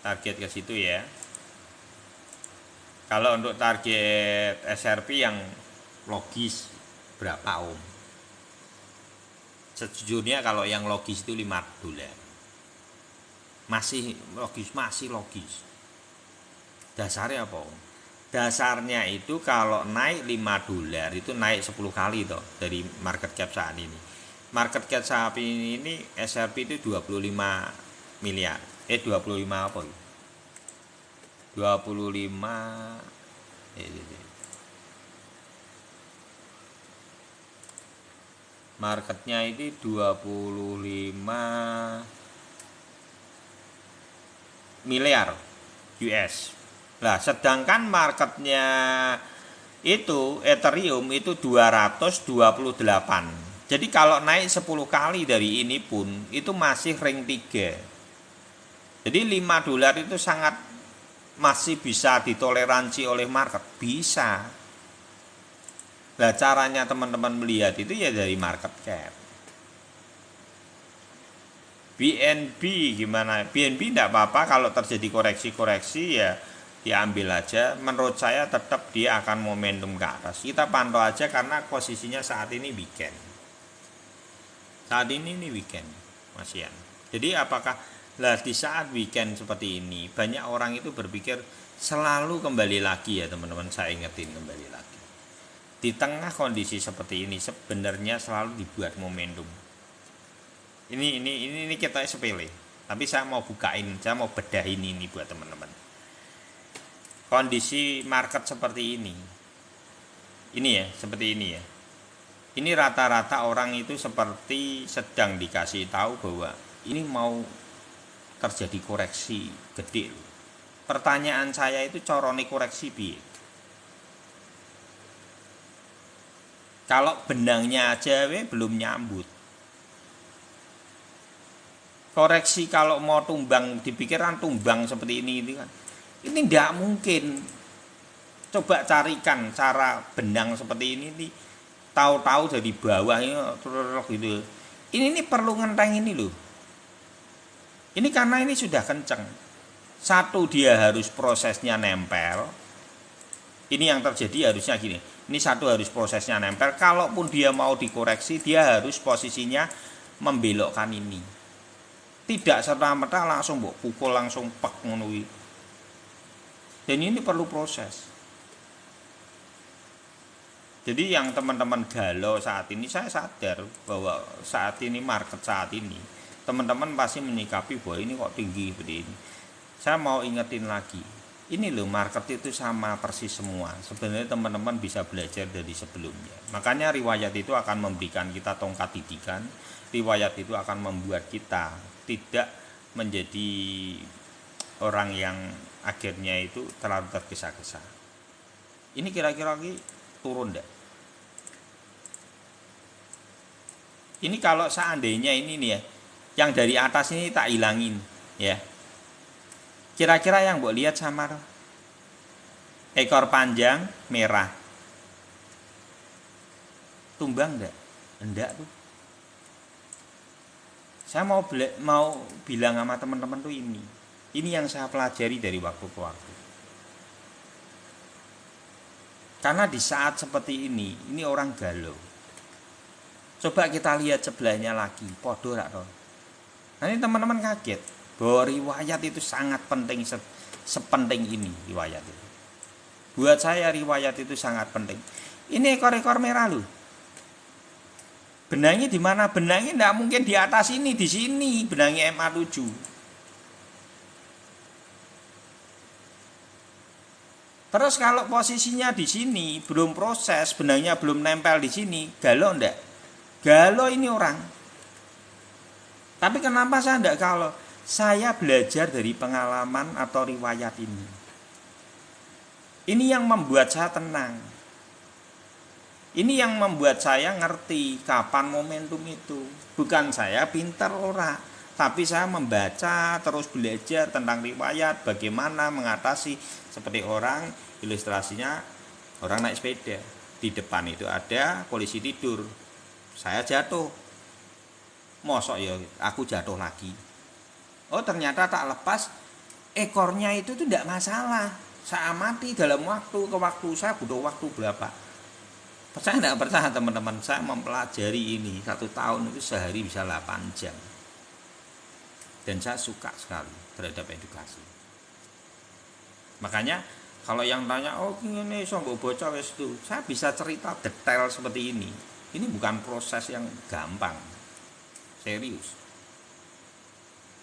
target ke situ ya. Kalau untuk target SRP yang logis berapa Om? Sejujurnya kalau yang logis itu $5. Masih logis. Dasarnya apa? Dasarnya itu kalau naik $5 itu naik 10 kali toh dari market cap saat ini. Market cap saat ini SRP itu 25 miliar. 25 apa? 25 marketnya itu 25 miliar US. Nah, sedangkan marketnya itu Ethereum itu 228. Jadi kalau naik 10 kali dari ini pun itu masih ring 3. Jadi $5 itu sangat masih bisa ditoleransi oleh market, bisa. Nah, caranya teman-teman melihat itu ya dari market cap. BNB gimana? BNB tidak apa-apa kalau terjadi koreksi-koreksi ya diambil aja. Menurut saya tetap dia akan momentum ke atas. Kita pantau aja karena posisinya saat ini weekend. Saat ini weekend, Mas Ian. Jadi apakah lah di saat weekend seperti ini banyak orang itu berpikir selalu kembali lagi ya teman-teman, saya ingetin kembali lagi. Di tengah kondisi seperti ini sebenarnya selalu dibuat momentum. Ini kita sepele, tapi saya mau bukain, saya mau bedahin ini buat teman-teman. Kondisi market seperti ini ya, seperti ini ya. Ini rata-rata orang itu seperti sedang dikasih tahu bahwa ini mau terjadi koreksi gede. Pertanyaan saya itu corone koreksi piye? Kalau benangnya aja belum nyambut. Koreksi kalau mau tumbang, dipikirkan tumbang seperti ini kan. Ini tidak mungkin. Coba carikan cara benang seperti ini tahu-tahu dari bawah ini gitu. Ini perlu ngenteng ini loh. Ini karena ini sudah kenceng. Satu, dia harus prosesnya nempel. Ini yang terjadi harusnya gini. Ini satu, harus prosesnya nempel. Kalaupun dia mau dikoreksi, dia harus posisinya membelokkan ini. Tidak serta-merta langsung pukul langsung pek ngono. Dan ini perlu proses. Jadi yang teman-teman galau saat ini, saya sadar bahwa saat ini market saat ini teman-teman pasti menyikapi bahwa ini kok tinggi seperti ini. Saya mau ingetin lagi, ini loh market itu sama persis semua. Sebenarnya teman-teman bisa belajar dari sebelumnya. Makanya riwayat itu akan memberikan kita tongkat didikan. Riwayat itu akan membuat kita tidak menjadi orang yang akhirnya itu terlalu tergesa-gesa. Ini kira-kira lagi turun enggak? Ini kalau seandainya ini nih ya, yang dari atas ini tak hilangin ya. Kira-kira yang mbok lihat samar, ekor panjang merah, tumbang enggak? Enggak tuh. Saya mau bilang sama teman-teman tuh ini yang saya pelajari dari waktu ke waktu. Karena di saat seperti ini orang galau. Coba kita lihat sebelahnya lagi, podo rak toh. Nanti teman-teman kaget bahwa riwayat itu sangat penting, sepenting ini riwayat itu. Buat saya riwayat itu sangat penting. Ini ekor-ekor merah loh. Benangnya di mana? Benangnya tidak mungkin di atas ini, di sini benangnya MA7. Terus kalau posisinya di sini belum proses, benangnya belum nempel di sini, galau enggak? Galau ini orang. Tapi kenapa saya enggak galau? Saya belajar dari pengalaman atau riwayat ini. Ini yang membuat saya tenang. Ini yang membuat saya ngerti kapan momentum itu. Bukan saya pintar ora, tapi saya membaca, terus belajar tentang riwayat, bagaimana mengatasi. Seperti orang, ilustrasinya orang naik sepeda, di depan itu ada polisi tidur, saya jatuh, mosok ya aku jatuh lagi. Oh ternyata tak lepas, ekornya itu tuh tidak masalah. Saya amati dalam waktu ke waktu, saya butuh waktu berapa. Percaya tidak percaya teman-teman, saya mempelajari ini 1 tahun itu sehari bisa 8 jam. Dan saya suka sekali terhadap edukasi. Makanya kalau yang tanya, oh ini mbok bocah wis itu, saya bisa cerita detail seperti ini. Ini bukan proses yang gampang. Serius.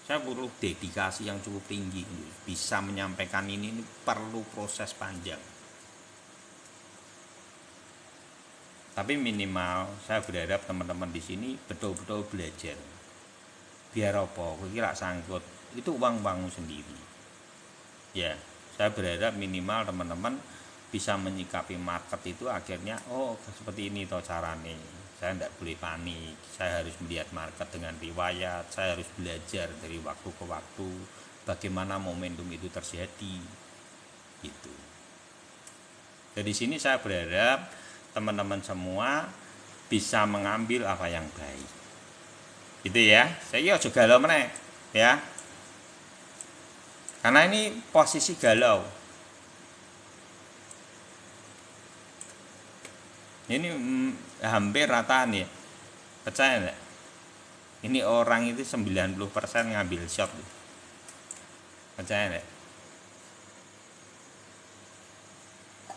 Saya perlu dedikasi yang cukup tinggi. Bisa menyampaikan ini perlu proses panjang. Tapi minimal saya berharap teman-teman di sini betul-betul belajar. Biar apa? Kira sangkut. Itu uang-uangmu sendiri. Ya, saya berharap minimal teman-teman bisa menyikapi market itu akhirnya oh seperti ini toh carane. Saya tidak boleh panik. Saya harus melihat market dengan riwayat. Saya harus belajar dari waktu ke waktu bagaimana momentum itu terjadi. Gitu. Dari sini saya berharap teman-teman semua bisa mengambil apa yang baik. Gitu ya. Saya aja galau meneh ya. Karena ini posisi galau. Ini hampir rata nih. Percaya enggak? Ini orang itu 90% ngambil shot. Percaya enggak?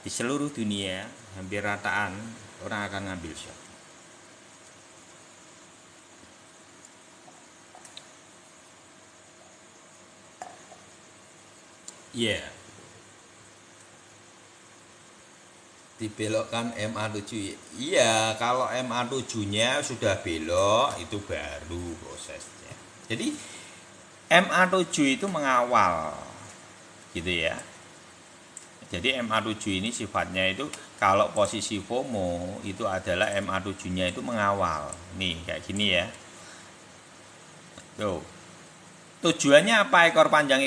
Di seluruh dunia hampir rataan orang akan ngambil shot. Iya. Yeah. Dibelokkan MA7. Iya, kalau MA7-nya sudah belok itu baru prosesnya. Jadi MA7 itu mengawal gitu ya. Jadi MA7 ini sifatnya itu kalau posisi FOMO itu adalah MA7-nya itu mengawal. Nih kayak gini ya. Tuh. Tujuannya apa ekor panjang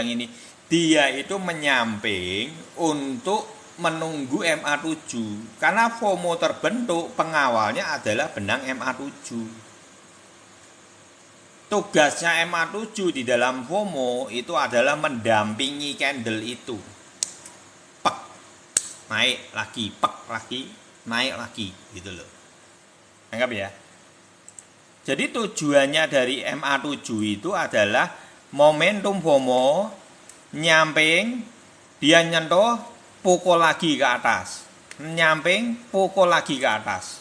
ini? Dia itu menyamping untuk menunggu MA7 karena FOMO terbentuk, pengawalnya adalah benang MA7. Tugasnya MA7 di dalam FOMO itu adalah mendampingi candle itu. Pek, naik lagi, pek lagi, naik lagi gitu loh. Anggap ya. Jadi tujuannya dari MA7 itu adalah momentum FOMO nyamping, dia nyentuh, pukul lagi ke atas, nyamping, pukul lagi ke atas,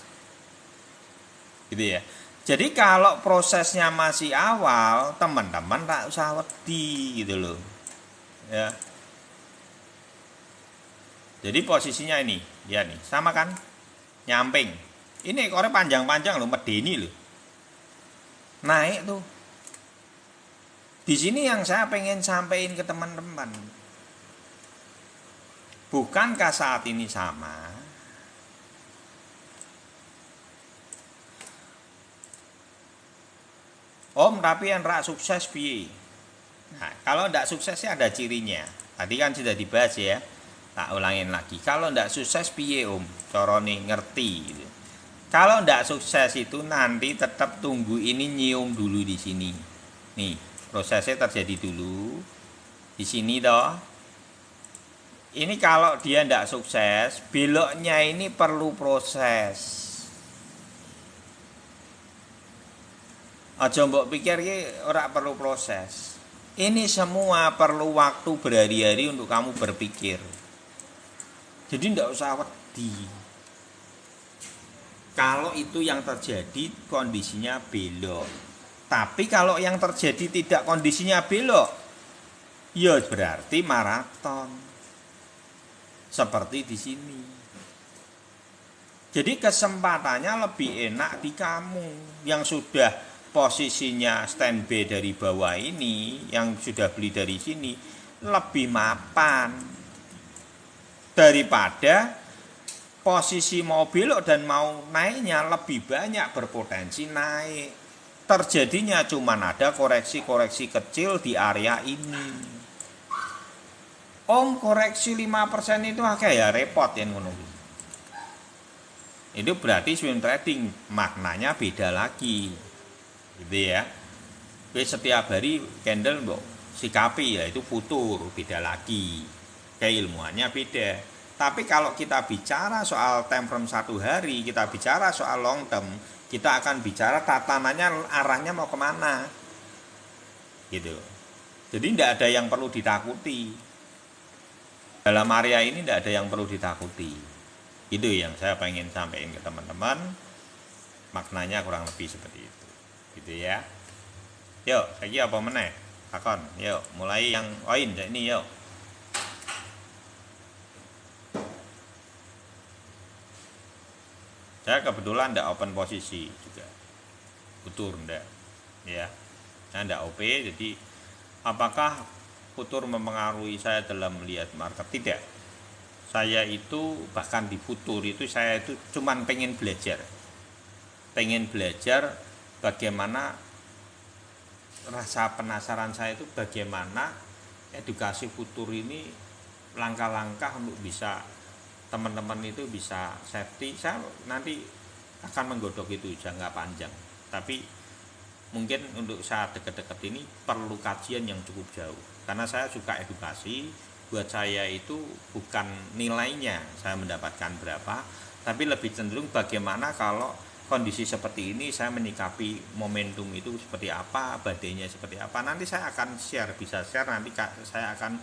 gitu ya. Jadi kalau prosesnya masih awal, teman-teman tak usah wedi gitu loh, ya. Jadi posisinya ini, ya nih, sama kan, nyamping. Ini ekornya panjang-panjang loh, medeni loh, naik tuh. Di sini yang saya pengen sampaikan ke teman-teman. Bukankah saat ini sama? Om, tapi yang rak sukses piye? Nah, kalau ndak suksesnya ada cirinya. Tadi kan sudah dibahas ya. Tak ulangin lagi. Kalau ndak sukses piye om? Corone ngerti gitu. Kalau ndak sukses itu nanti tetap tunggu ini nyium dulu di sini. Nih, prosesnya terjadi dulu. Di sini toh. Ini kalau dia tidak sukses, beloknya ini perlu proses. Aja mbok pikir ki ora perlu proses. Ini semua perlu waktu berhari-hari untuk kamu berpikir. Jadi tidak usah wedi. Kalau itu yang terjadi kondisinya belok. Tapi kalau yang terjadi tidak kondisinya belok, ya berarti maraton. Seperti di sini. Jadi kesempatannya lebih enak di kamu yang sudah posisinya standby dari bawah ini, yang sudah beli dari sini, lebih mapan daripada posisi mau belok dan mau naiknya lebih banyak berpotensi naik. Terjadinya cuma ada koreksi-koreksi kecil di area ini. Om, koreksi 5% itu agak ya repot ya ngono. Itu berarti swing trading maknanya beda lagi. Gitu ya. Setiap hari candle mbok sikapi ya itu futur, beda lagi. Kayak ilmuannya beda. Tapi kalau kita bicara soal time frame 1 hari, kita bicara soal long term, kita akan bicara tatanannya arahnya mau kemana. Gitu. Jadi tidak ada yang perlu ditakuti. Dalam area ini tidak ada yang perlu ditakuti. Itu yang saya pengen sampaikan ke teman-teman. Maknanya kurang lebih seperti itu. Gitu ya. Yuk, lagi apa meneh? Takon. Yuk, mulai yang poin ini yuk. Saya kebetulan tidak open posisi juga. Futur enggak. Ya. Saya tidak OP, jadi apakah futur mempengaruhi saya dalam melihat market? Tidak. Saya itu bahkan di futur itu saya itu cuman pengen belajar bagaimana, rasa penasaran saya itu bagaimana edukasi futur ini, langkah-langkah untuk bisa teman-teman itu bisa safety. Saya nanti akan menggodok itu jangka panjang, tapi mungkin untuk saat deket-deket ini perlu kajian yang cukup jauh, karena saya suka edukasi. Buat saya itu bukan nilainya saya mendapatkan berapa, tapi lebih cenderung bagaimana kalau kondisi seperti ini saya menyikapi momentum itu seperti apa, badainya seperti apa. Nanti saya akan share, bisa share nanti saya akan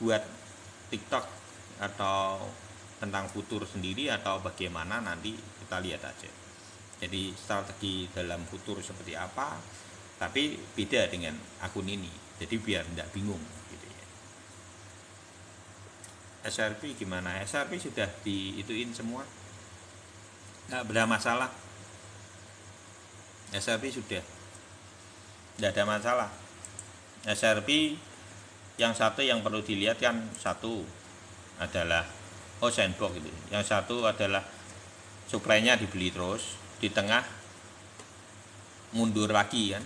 buat TikTok atau tentang futur sendiri atau bagaimana, nanti kita lihat aja. Jadi strategi dalam futur seperti apa, tapi beda dengan akun ini, jadi biar tidak bingung gitu ya. SRP gimana? SRP sudah diituin semua, nggak ada masalah. SRP sudah nggak ada masalah. SRP yang satu yang perlu dilihat kan, satu adalah sandbox gitu, yang satu adalah suplainya dibeli terus, di tengah mundur lagi kan,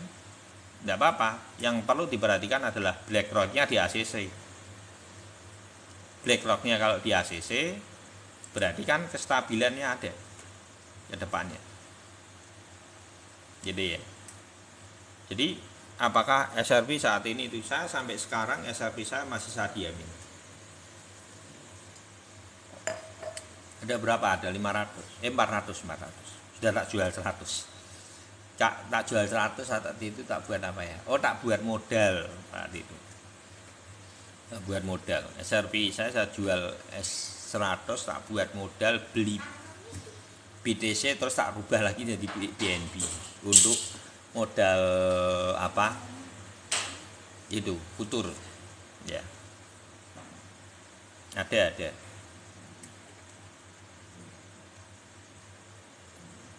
tidak apa-apa. Yang perlu diperhatikan adalah BlackRock-nya di ACC. BlackRock-nya kalau di ACC berarti kan kestabilannya ada ke depannya. Jadi apakah SRP saat ini itu, saya sampai sekarang SRP saya masih saya diamin. Ada berapa? Ada 400. Sudah tak jual 100. Tak jual 100 saat itu tak buat apa ya? Tak buat modal saat itu. Tak buat modal. SRP saya jual S100 tak buat modal beli BTC, terus tak rubah lagi jadi BNB untuk modal itu futur ya. Ada.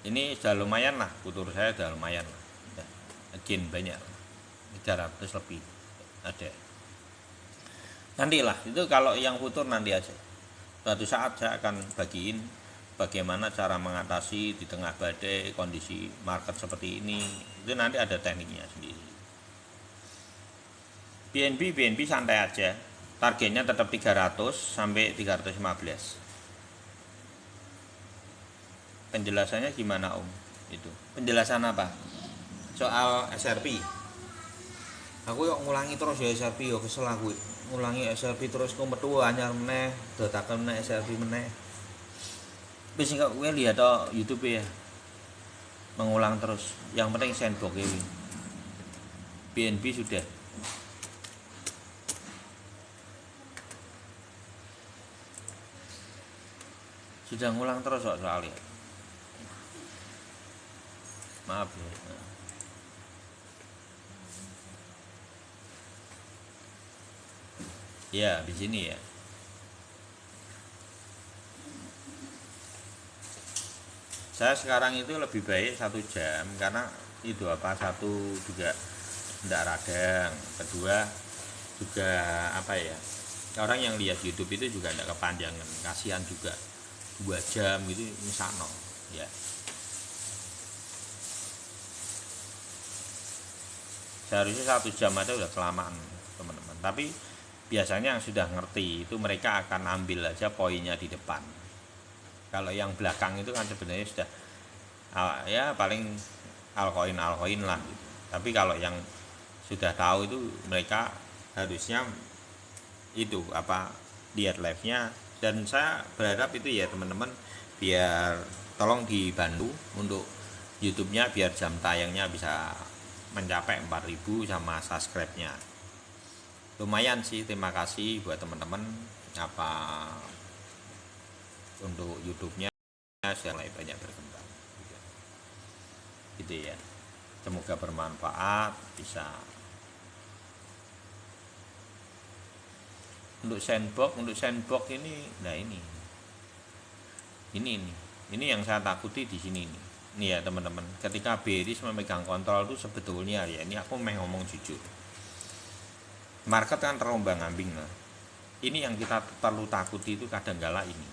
Ini sudah lumayan lah, futur saya sudah lumayan lah. Again banyak, 300 lebih ada. Nantilah itu, kalau yang futur nanti aja. Suatu saat saya akan bagiin bagaimana cara mengatasi di tengah badai kondisi market seperti ini. Itu nanti ada tekniknya sendiri. BNB santai aja. Targetnya tetap 300 sampai 315. Penjelasannya gimana Om? Itu penjelasan apa? Soal SRP. Aku yuk ngulangi terus ya SRP, yo kesel aku. Ngulangi SRP terus kok metu anyar meneh, dadakan meneh SRP meneh. Wis kok kowe lihat YouTube ya. Mengulang terus. Yang penting sandbox ini. BNB sudah. Sudah ngulang terus soalnya. Maaf ya. Ya, di sini ya. Saya sekarang itu lebih baik 1 jam, karena itu satu juga tidak radang, kedua juga orang yang lihat YouTube itu juga tidak kepanjangan, kasihan juga 2 jam gitu misalnya ya. Seharusnya 1 jam aja udah kelamaan teman-teman, tapi biasanya yang sudah ngerti itu mereka akan ambil aja poinnya di depan. Kalau yang belakang itu kan sebenarnya sudah ya paling altcoin lah gitu. Tapi kalau yang sudah tahu itu mereka harusnya itu lihat live-nya. Dan saya berharap itu ya teman-teman, biar tolong dibantu untuk YouTube-nya biar jam tayangnya bisa mencapai 4.000 sama subscribe-nya. Lumayan sih, terima kasih buat teman-teman untuk YouTube-nya sudah banyak berkembang gitu ya. Semoga bermanfaat. Bisa untuk sandbox ini. Nah ini yang saya takuti di sini nih. Nih ya teman-teman, ketika bearish memegang kontrol itu sebetulnya ya, ini aku ngomong jujur, market kan terombang-ambing. Nah, ini yang kita perlu takuti itu kadangkala ini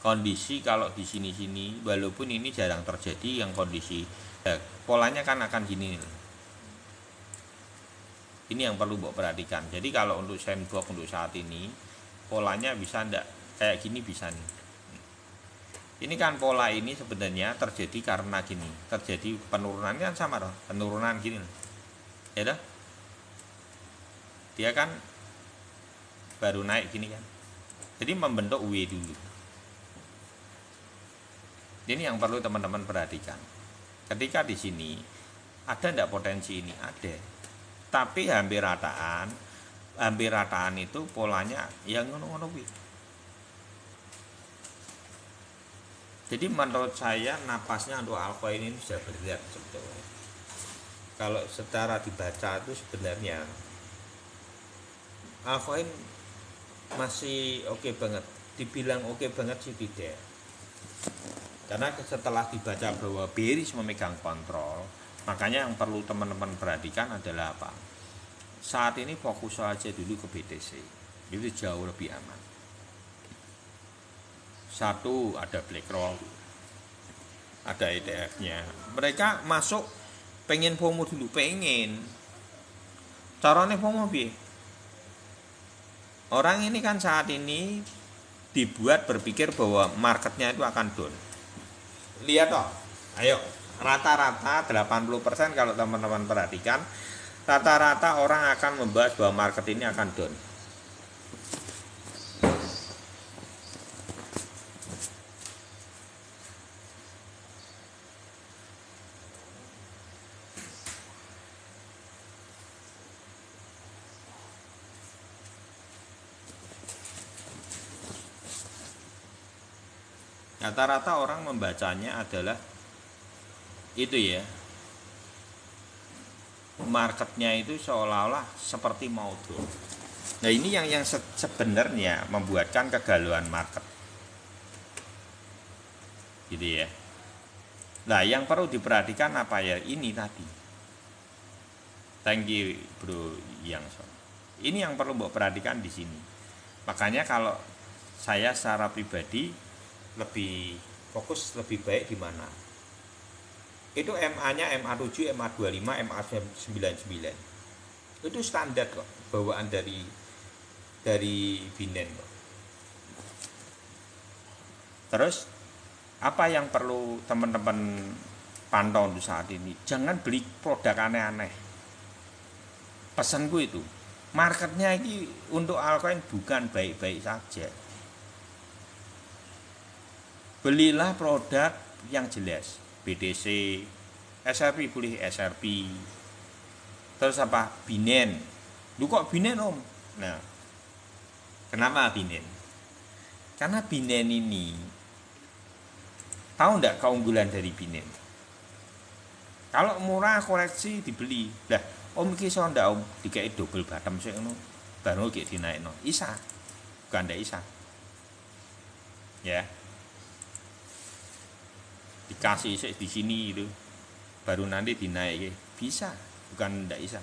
kondisi. Kalau di sini walaupun ini jarang terjadi yang kondisi polanya kan akan gini nih. Ini yang perlu Mbok perhatikan. Jadi kalau untuk sandbox untuk saat ini polanya bisa ndak kayak gini, bisa nih. Ini kan pola ini sebenarnya terjadi karena gini, terjadi penurunan kan sama loh, penurunan gini loh. Ya dah. Dia kan baru naik gini kan. Jadi membentuk W dulu. Ini yang perlu teman-teman perhatikan. Ketika di sini ada enggak potensi ini? Ada. Tapi hampir rataan itu polanya yang ngono-ngono kuwi. Jadi menurut saya napasnya untuk altcoin ini sudah berat sebetulnya. Kalau secara dibaca itu sebenarnya altcoin masih oke banget. Dibilang oke banget sih tidak. Karena setelah dibaca bahwa bearish memegang kontrol, makanya yang perlu teman-teman perhatikan adalah apa? Saat ini fokus saja dulu ke BTC. Itu jauh lebih aman. Satu, ada BlackRock, ada ETF-nya. Mereka masuk pengen FOMO dulu, pengen. Caranya FOMO piye? Orang ini kan saat ini dibuat berpikir bahwa marketnya itu akan down. Lihat toh, ayo rata-rata 80% kalau teman-teman perhatikan, rata-rata orang akan membahas bahwa market ini akan down. Rata-rata orang membacanya adalah itu ya, marketnya itu seolah-olah seperti mau turun. Nah ini yang sebenarnya membuatkan kegalauan market, gitu ya. Nah yang perlu diperhatikan apa ya, ini tadi. Thank you bro Yangson. Ini yang perlu mbok perhatikan di sini. Makanya kalau saya secara pribadi lebih fokus lebih baik di mana? Itu MA-nya MA7, MA25, MA99. Itu standar kok, bawaan dari Binance kok. Terus apa yang perlu teman-teman pantau untuk saat ini? Jangan beli produk aneh-aneh. Pesanku itu, marketnya ini untuk altcoin bukan baik-baik saja. Belilah produk yang jelas, BTC, SRP boleh SRP. Terus apa? Binance. Lu kok Binance om? Nah, kenapa Binance? Karena Binance ini, tahu enggak keunggulan dari Binance? Kalau murah koreksi dibeli. Lah, om iki iso ndak om dikai double bottom sik ngono. Baru iki dinaikno. Isa. Bukan ndak isa. Ya. Dikasih di sini itu baru nanti dinaik bisa, bukan tidak bisa.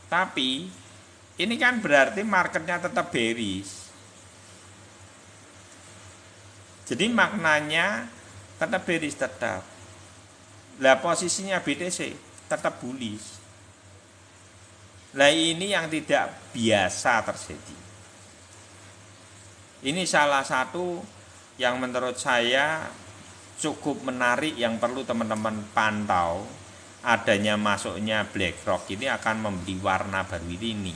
Tapi ini kan berarti marketnya tetap bearish. Jadi maknanya tetap bearish tetap. Lah posisinya BTC tetap bullish. Lah ini yang tidak biasa terjadi. Ini salah satu yang menurut saya cukup menarik yang perlu teman-teman pantau. Adanya masuknya BlackRock ini akan memberi warna baru ini.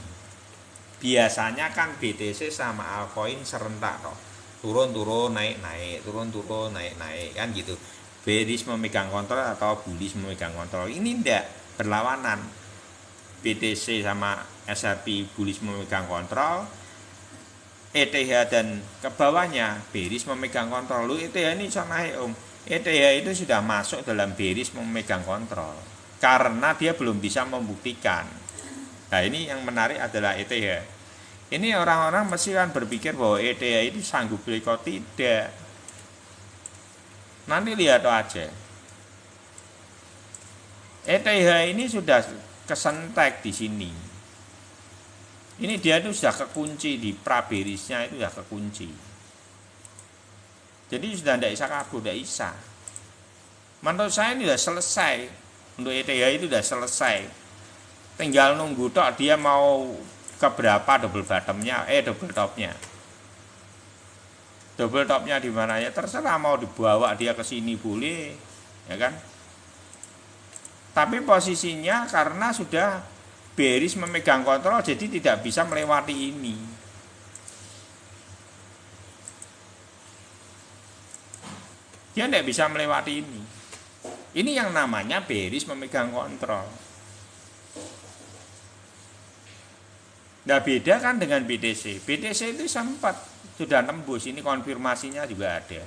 Biasanya kan BTC sama altcoin serentak toh. Turun-turun naik-naik, turun-turun naik-naik kan gitu. Bearish memegang kontrol atau bullish memegang kontrol. Ini tidak berlawanan. BTC sama SRP bullish memegang kontrol, ETH dan ke bawahnya bearish memegang kontrol. Lu ETH ini iso naik om. ETH itu sudah masuk dalam bearish memegang kontrol karena dia belum bisa membuktikan. Nah ini yang menarik adalah ETH. Ini orang-orang mesti kan berpikir bahwa ETH itu sanggup beli, kok tidak. Nanti lihat aja. ETH ini sudah kesentek di sini. Ini dia itu sudah kekunci di praberisnya, itu sudah kekunci. Jadi sudah tidak bisa kabur, tidak bisa. Menurut saya ini sudah selesai. Untuk ETH itu sudah selesai. Tinggal nunggu tok dia mau ke berapa double bottomnya, double topnya. Double topnya di mana ya terserah, mau dibawa dia ke sini boleh, ya kan? Tapi posisinya karena sudah bearish memegang kontrol, jadi tidak bisa melewati ini. Dia tidak bisa melewati ini. Ini yang namanya bearish memegang kontrol. Nah beda kan dengan BTC. BTC itu sempat sudah tembus, ini konfirmasinya juga ada.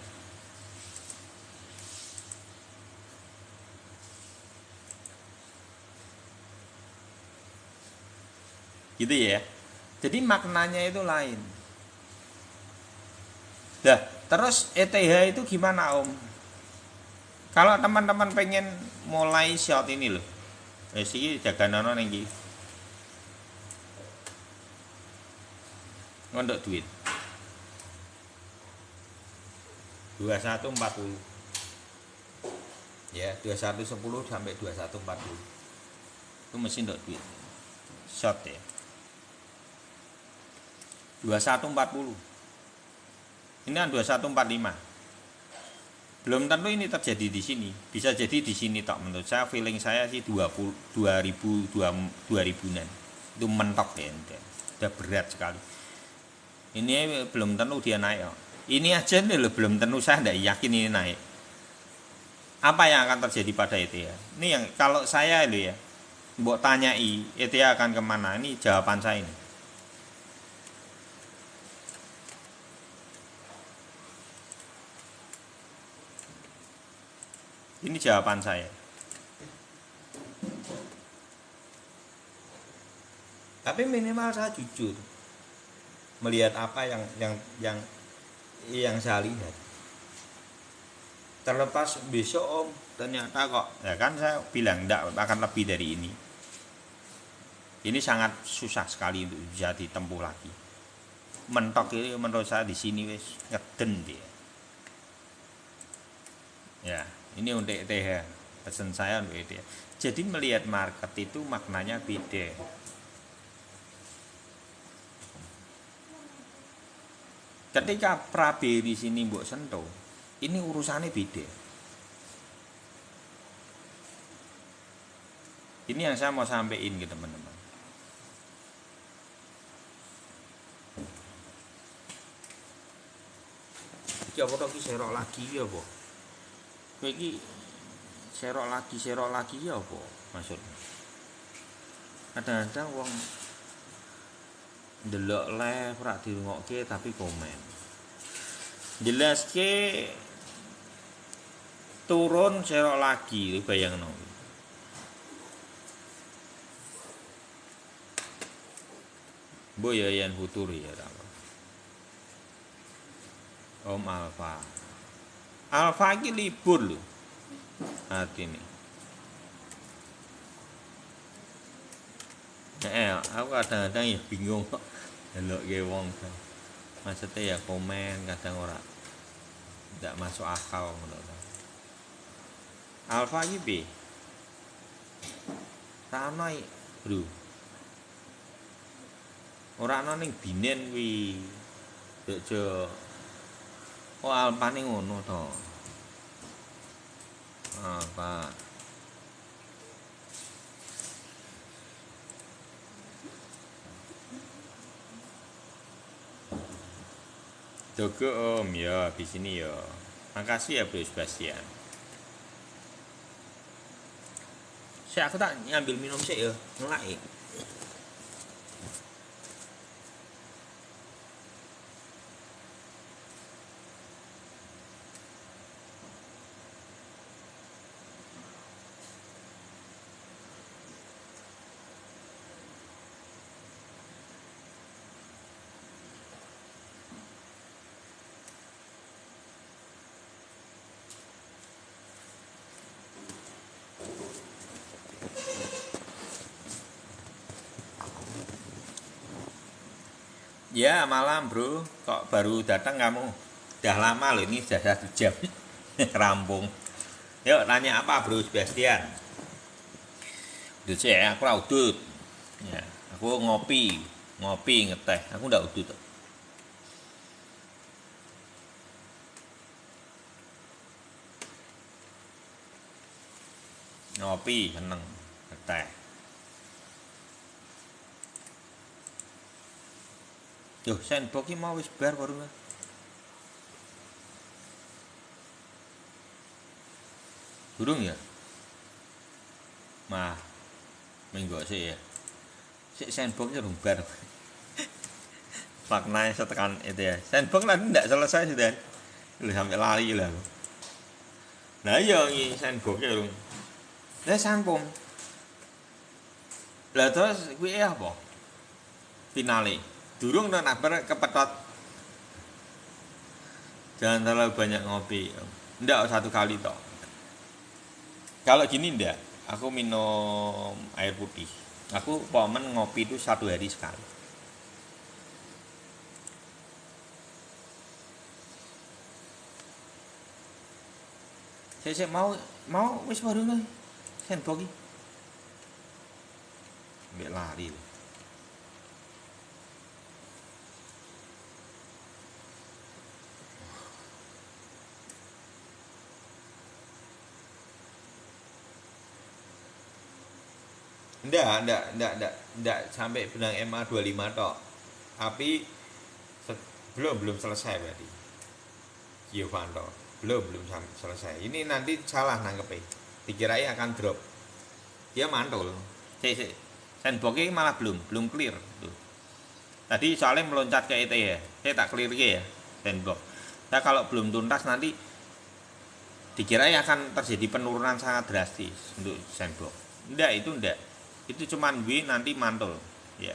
Gitu ya. Jadi maknanya itu lain. Nah, terus ETH itu gimana Om? Kalau teman-teman pengen mulai short ini loh. Sih jaga nono nih. Ngondok duit. 2140. Ya, 2110 sampai 2140. Itu mesti ndok duit. Short ya. 2140. Ini kan 2145. Belum tentu ini terjadi di sini. Bisa jadi di sini tok, menurut saya feeling saya sih 2000-an. Itu mentok ya. Udah berat sekali. Ini belum tentu dia naik. Ini aja nih loh, belum tentu, saya tidak yakin ini naik. Apa yang akan terjadi pada ETH? Ini yang kalau saya itu ya, mbok tanyai ETH akan kemana? Ini jawaban saya ini. Ini jawaban saya. Tapi minimal saya jujur melihat apa yang saya lihat. Terlepas besok Om ternyata kok, ya kan saya bilang tidak akan lebih dari ini. Ini sangat susah sekali untuk bisa ditempuh lagi. Mentok ini menurut saya di sini wis ngeden dia. Ya, ini untuk ETH. Pesan saya untuk ETH. Jadi melihat market itu maknanya beda. Ketika prabe di sini mbok sentuh, ini urusannya beda. Ini yang saya mau sampaikan ke teman-teman. Iki apa to ki serok lagi ya apa? Kowe iki serok lagi ya apa maksudnya? Kadang-kadang wong ndelok live ora dirungokke tapi komen. Jelaske turun serok lagi, bayangno. Mbok ya yen futur ya ta. Om Alfa. Alfa iki libur lho. Hati nih. Aku kadang-kadang ya bingung kok delok ge wong. Maksudnya ya komen kadang ora ndak masuk akal ngono to. Alfa iki piye? Ta ono Bro. Ora ana ning binen kuwi. Dekjo. Oh Alfa ning ngono to. Apa? Dogo Om ya di sini ya. Makasih ya Bro Sebastian. Aku tak ngambil minum sik ya, ngelak. Ya malam Bro, kok baru datang kamu? Udah lama loh ini, sudah 1 jam rampung. Yuk tanya apa Bro Sebastian? Udut sih ya, aku udut. Ya, aku ngopi ngeteh. Aku ndak udut. ngopi seneng teh. Yo sandbox iki mau wis bar baru. Durung ya? Mah minggu sih ya. Si sandbox durung bar. Maknanya setekan itu ya. Sandbox nanti tidak selesai sudah. Lu sampai lali lah. Nah iya ini sandbox ya durung. Lah sandbox. Lah terus kuwi apa? Finale. Durung nak bar kepetot. Jangan terlalu banyak ngopi. Ndak satu kali toh. Kalau gini ndak, aku minum air putih. Aku pomen ngopi itu 1 hari sekali. Saya mau wis baru nih. Sendok iki. Mbek lari. Ndak sampai benang MA 25 tok. Tapi belum selesai berarti. Giovanto belum selesai. Ini nanti salah nangkepe. Dikirain akan drop. Dia mantul. Sandbox malah belum clear tuh. Tadi soalnya meloncat ke ET ya. Saya tak clear ya sandbox. Nah, kalau belum tuntas nanti dikirain akan terjadi penurunan sangat drastis untuk sandbox. Ndak. Itu cuman W nanti mantul ya.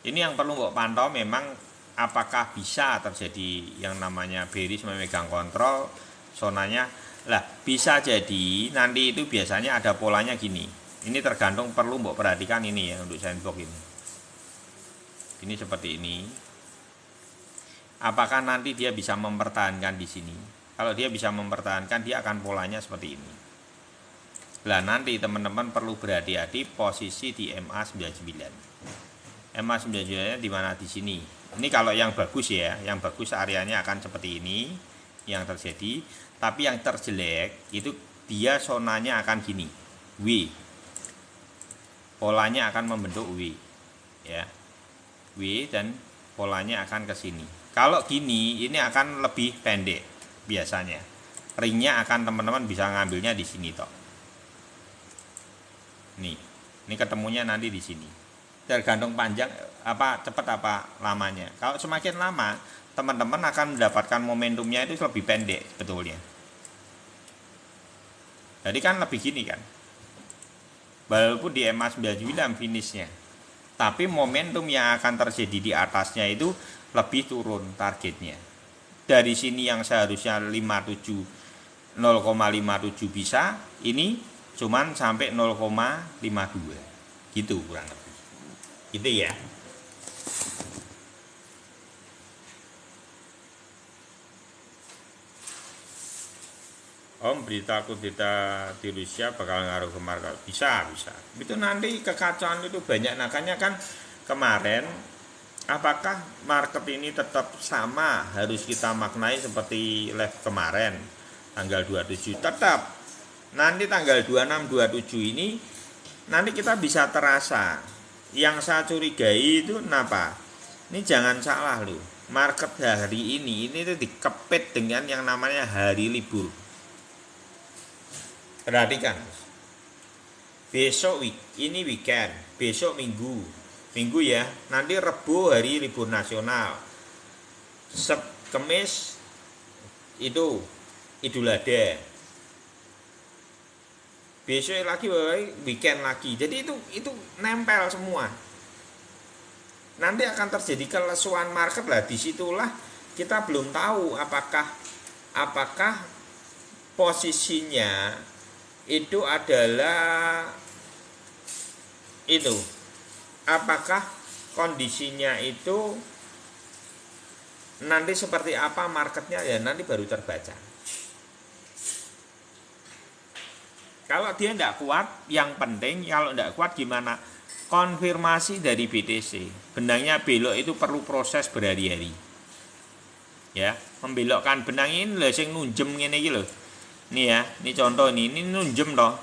Ini yang perlu mbok pantau memang apakah bisa terjadi yang namanya bearish memegang kontrol zonanya. Lah bisa jadi nanti itu biasanya ada polanya gini. Ini tergantung perlu mbok perhatikan ini ya untuk sandbox ini. Ini seperti ini. Apakah nanti dia bisa mempertahankan di sini? Kalau dia bisa mempertahankan, dia akan polanya seperti ini. Nah, nanti teman-teman perlu berhati-hati posisi di MA99. MA99 di mana di sini. Ini kalau yang bagus ya, yang bagus areanya akan seperti ini yang terjadi. Tapi yang terjelek itu dia zonanya akan gini, W. Polanya akan membentuk W, ya, W dan polanya akan ke sini. Kalau gini, ini akan lebih pendek. Biasanya ringnya akan teman-teman bisa ngambilnya di sini toh. Ini ketemunya nanti di sini. Tergantung panjang apa cepat apa lamanya. Kalau semakin lama teman-teman akan mendapatkan momentumnya itu lebih pendek sebetulnya. Jadi kan lebih gini kan. Walaupun di MA99 finishnya, tapi momentum yang akan terjadi di atasnya itu lebih turun targetnya. Dari sini yang seharusnya 0,57 bisa, ini cuman sampai 0,52 gitu kurang lebih gitu ya. Om, berita kudeta di Rusia bakal ngaruh ke market. Bisa. Itu nanti kekacauan itu banyak. Makanya kan kemarin apakah market ini tetap sama harus kita maknai seperti live kemarin tanggal 27? Tetap. Nanti tanggal 26 27 ini nanti kita bisa terasa. Yang saya curigai itu kenapa? Ini jangan salah loh. Market hari ini tuh dikepit dengan yang namanya hari libur. Perhatikan. Besok ini weekend, besok minggu ya, nanti Rebo hari libur nasional, Kemis itu Idul Adha, besok lagi weekend lagi. Jadi itu nempel semua. Nanti akan terjadi kelesuan market lah. Disitulah kita belum tahu apakah posisinya itu adalah itu. Apakah kondisinya itu nanti seperti apa marketnya ya nanti baru terbaca. Kalau dia tidak kuat, yang penting kalau tidak kuat gimana? Konfirmasi dari BTC. Benangnya belok itu perlu proses berhari-hari. Ya. membelokkan benang ini lho sing nunjem ngene iki lho. Nih ya, ini contoh ini nunjem toh.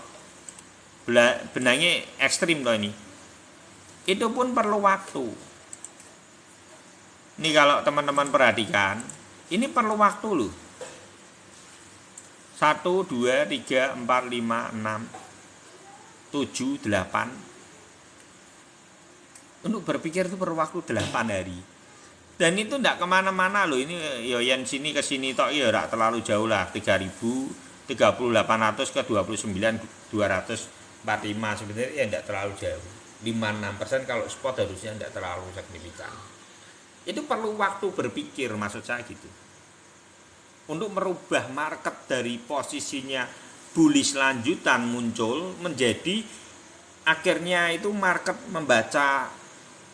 Benangnya ekstrim toh ini. Itu pun perlu waktu. Ini kalau teman-teman perhatikan, ini perlu waktu loh. 1, 2, 3, 4, 5, 6, 7, 8. Untuk berpikir itu perlu waktu 8 hari. Dan itu tidak kemana-mana loh. Ini ya yang sini ke sini tok ya tidak terlalu jauh lah. 30, 3800 ke 29, 245 sebenarnya ya tidak terlalu jauh. 5-6% kalau spot harusnya tidak terlalu signifikan. Itu perlu waktu berpikir, maksud saya gitu. Untuk merubah market dari posisinya bullish lanjutan muncul menjadi akhirnya itu market membaca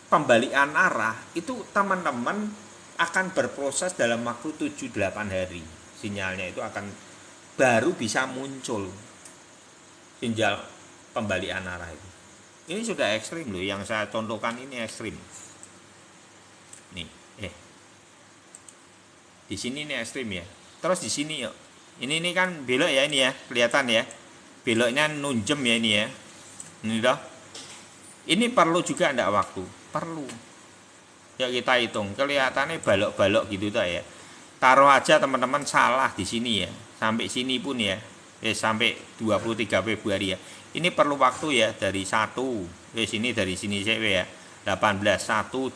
pembalikan arah, itu teman-teman akan berproses dalam waktu 7-8 hari. Sinyalnya itu akan baru bisa muncul sinyal pembalikan arah itu. Ini sudah ekstrim loh, yang saya contohkan ini ekstrim. Nih, di sini ini ekstrim ya. Terus di sini yuk. Ini kan belok ya ini ya, kelihatan ya. Beloknya nunjem ya ini ya. Ini dah. Ini perlu juga enggak waktu? Perlu. Ya kita hitung, kelihatannya balok-balok gitu tuh ya. Taruh aja teman-teman salah di sini ya. Sampai sini pun ya. Sampai 23 Februari ya. Ini perlu waktu ya dari 1. Sini dari sini saya ya. 18 1 2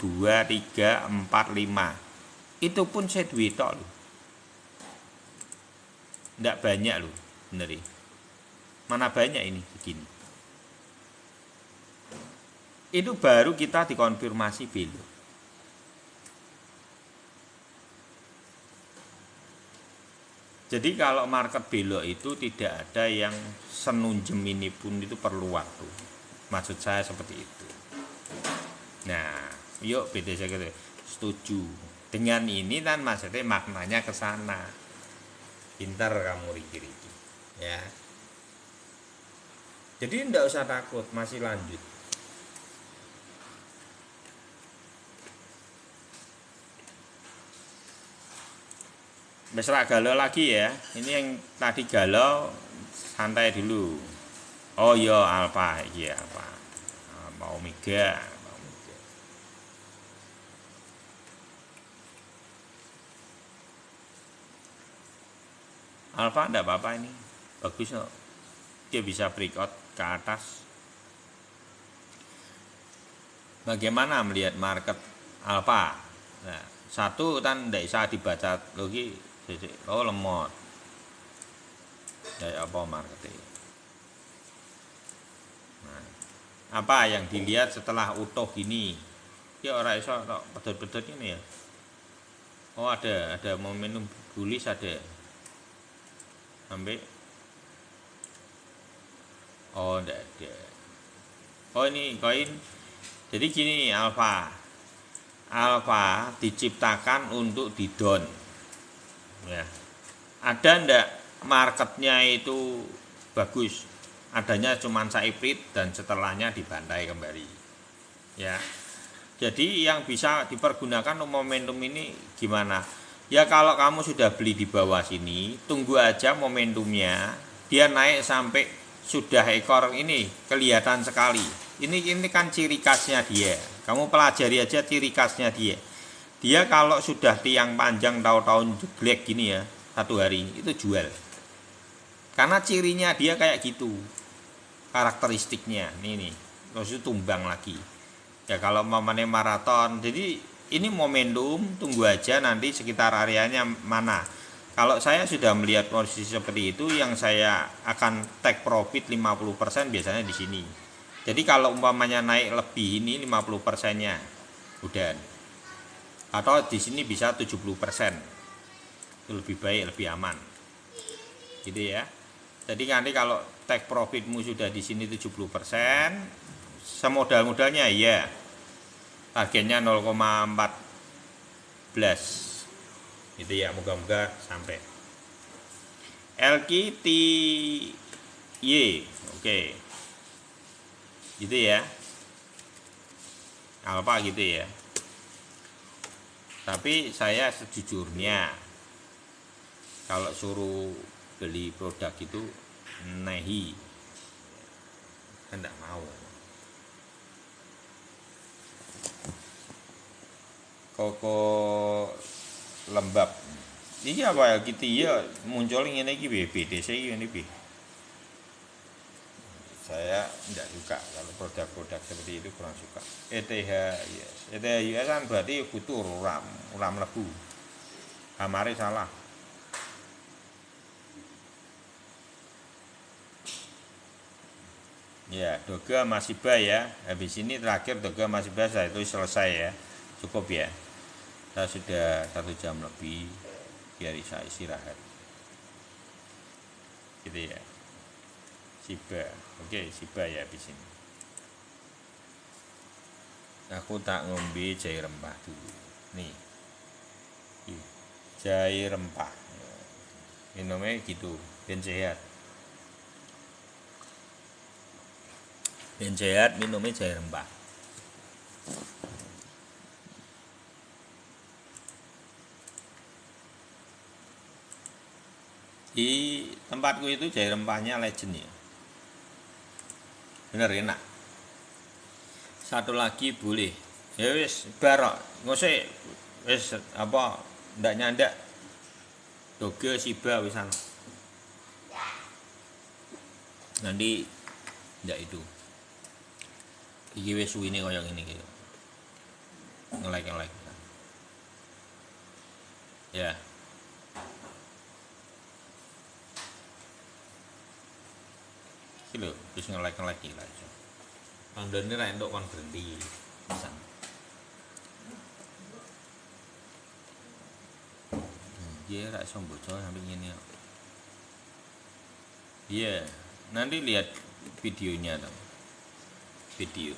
3 4 5. Itu pun saya duit tok loh. Enggak banyak loh, bener ya. Mana banyak ini begini. Itu baru kita dikonfirmasi belok. Jadi kalau market belok itu tidak ada yang senunjem ini pun itu perlu waktu. Maksud saya seperti itu. Nah, yuk BTC gitu. Setuju. Dengan ini kan maksudnya maknanya ke sana. Pintar kamu riki-riki. Ya. Jadi enggak usah takut, masih lanjut. Mesra galau lagi ya. Ini yang tadi galau santai dulu. Oh iya alfa, iya apa? Mau omega. Alfa enggak apa-apa ini. Bagus kok. Dia bisa breakout ke atas. Bagaimana melihat market alfa? Nah, satu kan enggak bisa dibaca logi. Oh lemot. Ya apa marketing? Nah, apa yang dilihat setelah utuh gini? Ya orang iso tok pedot-pedot ini ya. Oh ada momentum bullish ada. Sampai oh enggak ada. Oh ini koin. Jadi gini alfa diciptakan untuk di down. Ya. Ada ndak marketnya itu bagus, adanya cuma saiprit dan setelahnya dibantai kembali ya. Jadi yang bisa dipergunakan momentum ini gimana ya, kalau kamu sudah beli di bawah sini tunggu aja momentumnya dia naik sampai sudah ekor ini kelihatan sekali. Ini kan ciri khasnya dia, kamu pelajari aja ciri khasnya dia. Dia kalau sudah tiang panjang tahun-tahun jeglek gini ya, satu hari itu jual. Karena cirinya dia kayak gitu. Karakteristiknya ini terus itu tumbang lagi. Ya kalau mamane maraton. Jadi ini momentum, tunggu aja nanti sekitar areanya mana. Kalau saya sudah melihat posisi seperti itu, yang saya akan take profit 50% biasanya di sini. Jadi kalau umpamanya naik lebih ini 50%-nya udah. Atau di sini bisa 70%. Itu lebih baik, lebih aman. Gitu ya. Jadi nanti kalau take profitmu sudah di sini 70%, semodal-modalnya ya. Targetnya 0,14. Gitu ya, moga-moga sampai. LQTY. Oke. Gitu ya. Alfa gitu ya. Tapi saya sejujurnya Kalau suruh beli produk itu nehi, kan tidak mau. Koko lembab. Iya apa ya gitu ya muncul ngene iki BDC ini bi. Saya tidak suka kalau produk-produk seperti itu, kurang suka. ETH yes. ETH US kan berarti butuh uram lebu. Kamare salah. Ya, Doga masih ya. Habis ini terakhir Doga masih saya itu selesai ya. Cukup ya. Saya sudah 1 jam lebih, biar bisa istirahat. Gitu ya. Shiba. Oke, Shiba ya habis ini. Aku tak ngombe jahe rempah dulu. Nih. Jahe rempah. Minumnya gitu, ben sehat. Ben sehat minumnya jahe rempah. Di tempatku itu jahe rempahnya legend ya. Bener enak. Satu lagi boleh. Ya wis barok, ngosek wis apa ndak nyandak. Doge Shiba wisan. Nanti ndak itu. Iki wis suwine kaya ngene iki. Ngelek-ngelek. Ya. Iki lho, wis ngelek-ngelek iki lah. Pandane ra entuk kon berhenti. Pisan. Dia ra iso mboco sampai ngene. Iya, nanti lihat videonya dong. Video.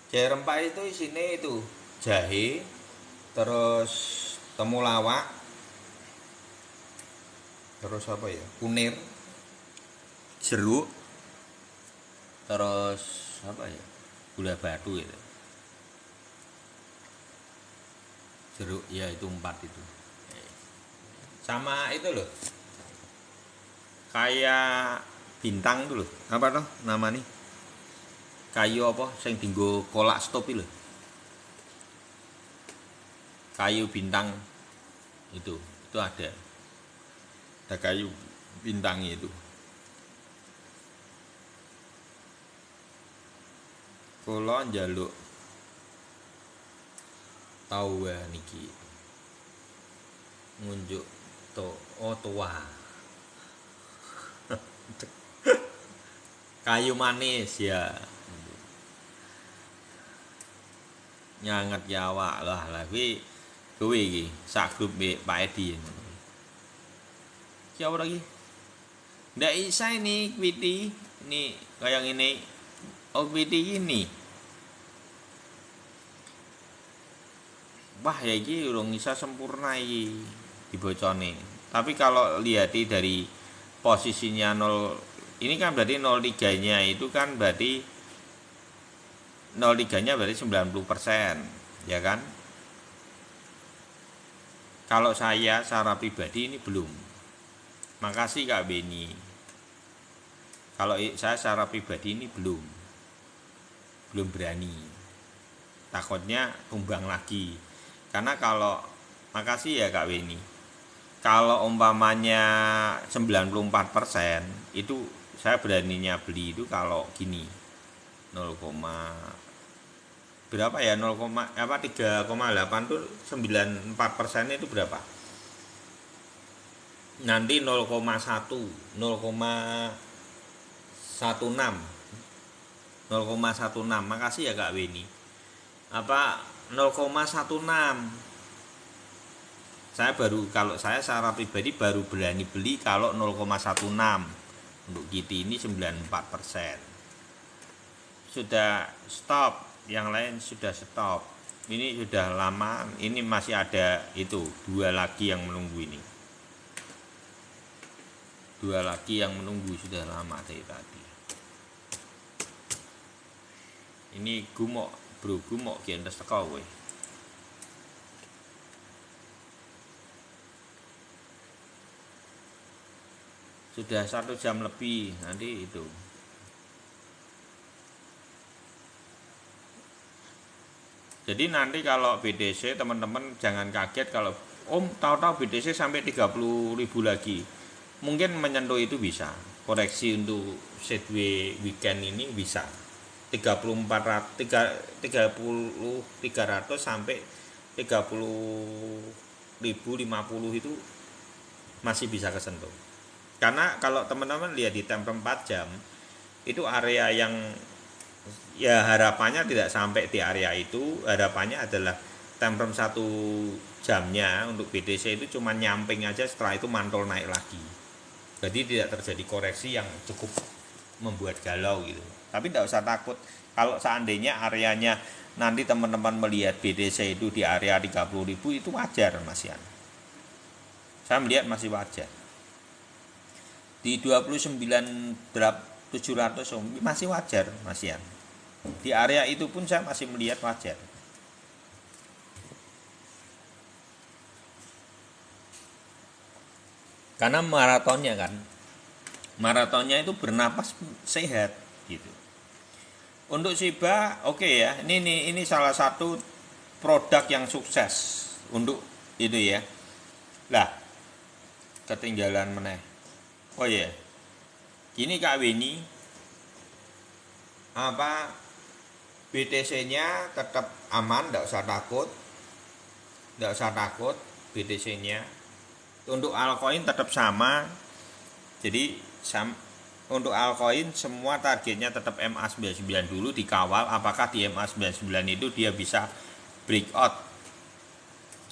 Jahe rempah itu isinya itu jahe, terus temulawak, terus apa ya? Kunir, jeruk, terus apa ya? Gula batu itu. Jeruk ya itu 4 itu. Sama itu loh. Kayak bintang itu loh. Apa toh namanya? Kayu apa sing dinggo kolak stop lho. Kayu bintang itu ada. Ada kayu bintang itu. Kula njaluk tau niki. Ngunjuk tua. Kayu manis ya. Nyanget ya awak lah kuwi iki sak grup mbek Pak Edi. Siapa lagi? Ndak isa ini Kwiti. Ini kayak ini. Oh Kwiti ini. Wah ya iki urung bisa sempurna iki dibocone. Tapi kalau lihat dari posisinya 0 ini kan berarti 03-nya itu kan berarti 03-nya berarti 90%, ya kan? Kalau saya secara pribadi ini belum. Makasih Kak Beni. Kalau saya secara pribadi ini belum berani. Takutnya tumbang lagi. Karena kalau makasih ya Kak Beni. Kalau umpamanya 94% itu saya beraninya beli itu kalau gini 0, berapa ya 0, 3,8 tuh 94% itu berapa? Nanti 0,1 0,16 makasih ya Kak Weni. Apa 0,16 saya kalau saya secara pribadi baru berani beli kalau 0,16 untuk GT ini 94%. Sudah stop, yang lain sudah stop. Ini sudah lama, ini masih ada itu 2 lagi yang menunggu ini. 2 lagi yang menunggu sudah lama dari tadi. Ini gumok, bro, gumok ki entes teko kowe. Sudah 1 jam lebih nanti itu. Jadi nanti kalau BTC teman-teman jangan kaget kalau tahu-tahu BTC sampai 30.000 lagi. Mungkin menyentuh itu bisa. Koreksi untuk sideways weekend ini bisa. 300 sampai 30.050 itu masih bisa kesentuh. Karena kalau teman-teman lihat di time frame 4 jam itu area yang ya harapannya tidak sampai di area itu, harapannya adalah time frame 1 jamnya untuk BTC itu cuma nyamping aja, setelah itu mantul naik lagi. Jadi tidak terjadi koreksi yang cukup membuat galau gitu. Tapi tidak usah takut kalau seandainya areanya nanti teman-teman melihat BTC itu di area 30.000 itu wajar Mas Yan. Saya melihat masih wajar. Di 29.700 masih wajar Mas Yan. Di area itu pun saya masih melihat wajar. Karena maratonnya itu bernapas sehat gitu. Untuk Shiba oke ya, ini salah satu produk yang sukses untuk itu ya. Lah, ketinggalan meneh. Oh ya, gini Kak Weni, BTC-nya tetap aman, tidak usah takut BTC-nya. Untuk altcoin tetap sama. Jadi untuk altcoin semua targetnya tetap MA99 dulu, dikawal apakah di MA99 itu dia bisa breakout.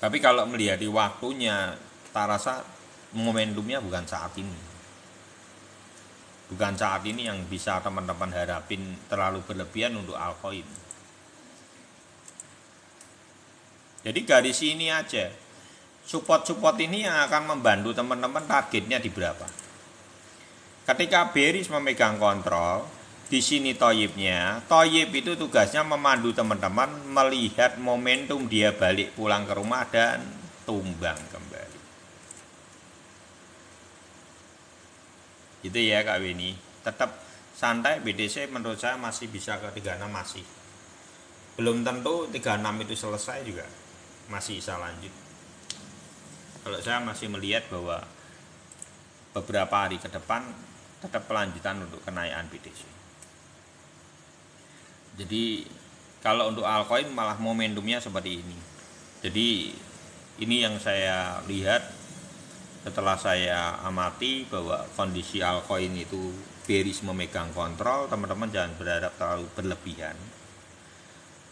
Tapi kalau melihat di waktunya, tak rasa momentumnya bukan saat ini. Bukan saat ini yang bisa teman-teman harapin terlalu berlebihan untuk altcoin. Jadi garis ini aja. Support ini yang akan membantu teman-teman targetnya di berapa. Ketika bearish memegang kontrol, di sini toyibnya. Toyib itu tugasnya memandu teman-teman melihat momentum dia balik pulang ke rumah dan tumbang kembali. Gitu ya Kak Weni. Tetap santai, BTC menurut saya masih bisa ke 36 masih. Belum tentu 36 itu selesai juga. Masih bisa lanjut. Kalau saya masih melihat bahwa beberapa hari ke depan tetap pelanjutan untuk kenaikan BTC. Jadi kalau untuk altcoin malah momentumnya seperti ini. Jadi ini yang saya lihat setelah saya amati bahwa kondisi altcoin itu bearish memegang kontrol. Teman-teman jangan berharap terlalu berlebihan.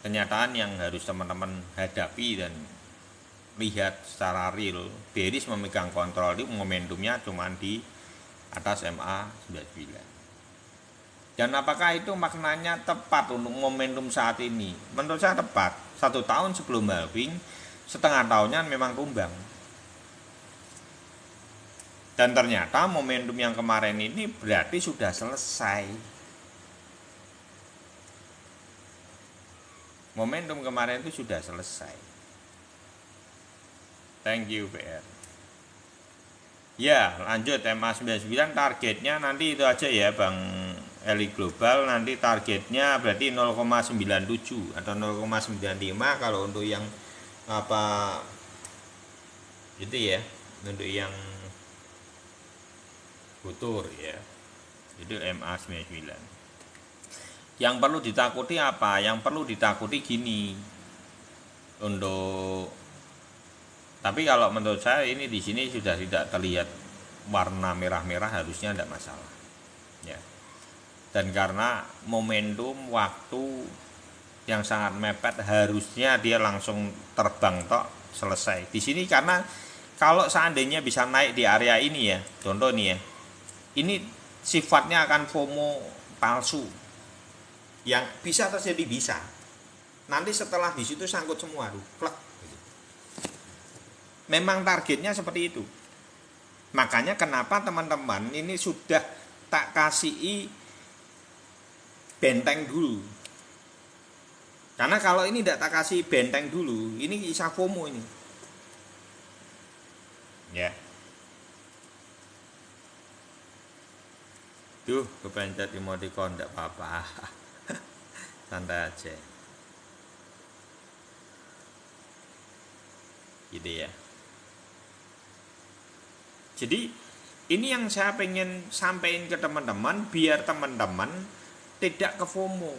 Kenyataan yang harus teman-teman hadapi dan lihat secara real, bearish memegang kontrol itu momentumnya cuma di atas MA99. Dan apakah itu maknanya tepat untuk momentum saat ini? Menurut saya tepat. 1 tahun sebelum halving, setengah tahunnya memang tumbang. Dan ternyata momentum yang kemarin ini berarti sudah selesai. Momentum kemarin itu sudah selesai. Thank you PR. Ya, lanjut MA99 targetnya nanti itu aja ya Bang Eli Global, nanti targetnya berarti 0,97 atau 0,95 kalau untuk yang apa itu ya, untuk yang futur ya. Itu MA99. Yang perlu ditakuti apa? Yang perlu ditakuti gini. Tapi kalau menurut saya ini di sini sudah tidak terlihat warna merah-merah, harusnya tidak masalah. Ya. Dan karena momentum waktu yang sangat mepet, harusnya dia langsung terbang tok selesai. Di sini karena kalau seandainya bisa naik di area ini ya, contoh nih ya. Ini sifatnya akan FOMO palsu. Yang bisa terjadi bisa. Nanti setelah di situ sangkut semua tuh, klek. Memang targetnya seperti itu. Makanya kenapa teman-teman ini sudah tak kasih benteng dulu. Karena kalau ini tidak tak kasih benteng dulu, ini bisa FOMO ini. Ya. Duh, kepencet emoticon enggak apa-apa. Santai aja. Gitu ya. Jadi ini yang saya pengen sampaikan ke teman-teman biar teman-teman tidak ke FOMO.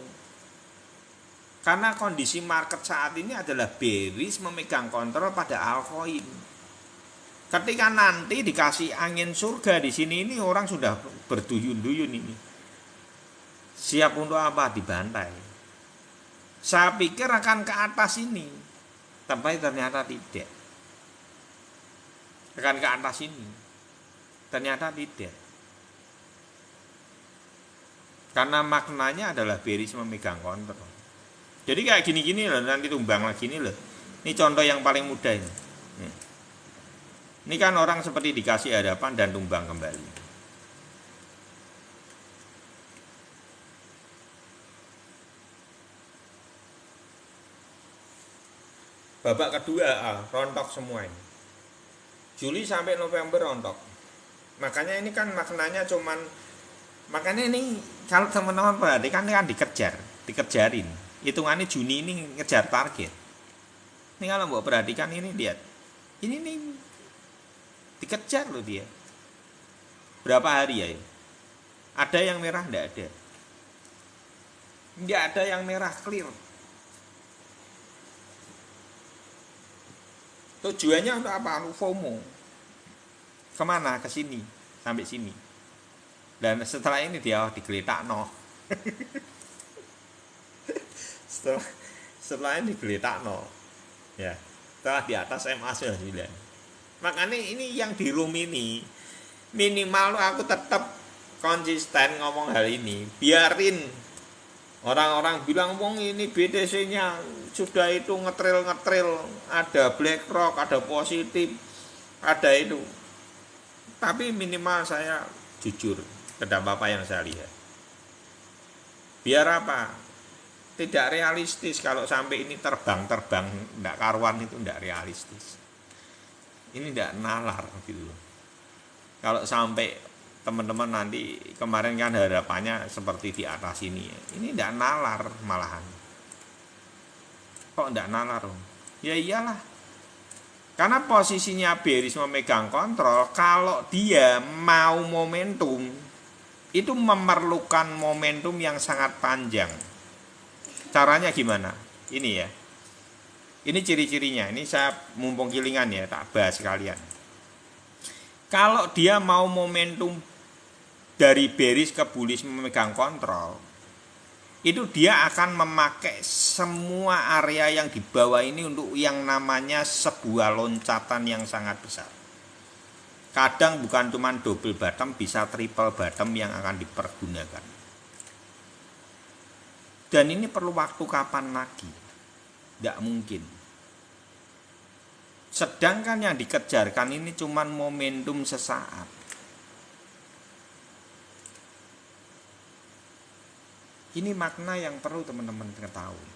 Karena kondisi market saat ini adalah bearish memegang kontrol pada altcoin. Ketika nanti dikasih angin surga di sini ini orang sudah berduyun-duyun ini. Siap untuk apa? Dibantai. Saya pikir akan ke atas ini, tapi ternyata tidak. Akan ke atas ini, ternyata tidak. Karena maknanya adalah bearish memegang kontrol. Jadi kayak gini-gini loh, nanti tumbang lagi ini loh. Ini contoh yang paling mudah ini. Ini kan orang seperti dikasih hadapan dan tumbang kembali. Babak kedua rontok semua ini. Juli sampai November rontok. Makanya ini kan maknanya cuman, makanya ini kalau teman-teman perhatikan ini kan dikejarin. Hitungannya Juni ini ngejar target. Ini kalau mau perhatikan ini lihat. Ini nih dikejar loh dia. Berapa hari ya? Ada yang merah enggak ada. Enggak ada yang merah clear. Tujuannya untuk apa? FOMO. Kemana? Ke sini. Sampai sini. Dan setelah ini dia digeletak no. setelah ini digeletak no. Ya. Setelah di atas MA sudah 9. Makanya ini yang di room ini. Minimal aku tetap konsisten ngomong hal ini. Biarin orang-orang bilang wong ini BTC-nya sudah itu ngetril, ada BlackRock, ada positif, ada itu. Tapi minimal saya jujur terhadap apa yang saya lihat. Biar apa? Tidak realistis kalau sampai ini terbang enggak karuan, itu enggak realistis. Ini enggak nalar gitu. Kalau sampai teman-teman nanti kemarin kan harapannya seperti di atas ini enggak nalar malahan. Kok enggak nalar? Ya iyalah. Karena posisinya bearish memegang kontrol, kalau dia mau momentum itu memerlukan momentum yang sangat panjang. Caranya gimana? Ini ya. Ini ciri-cirinya. Ini saya mumpung kilingan ya, tak bahas sekalian. Kalau dia mau momentum dari bearish ke bullish memegang kontrol, itu dia akan memakai semua area yang di bawah ini untuk yang namanya sebuah loncatan yang sangat besar. Kadang bukan cuma double bottom, bisa triple bottom yang akan dipergunakan. Dan ini perlu waktu kapan lagi? Tidak mungkin. Sedangkan yang dikejarkan ini cuma momentum sesaat. Ini makna yang perlu teman-teman ketahui.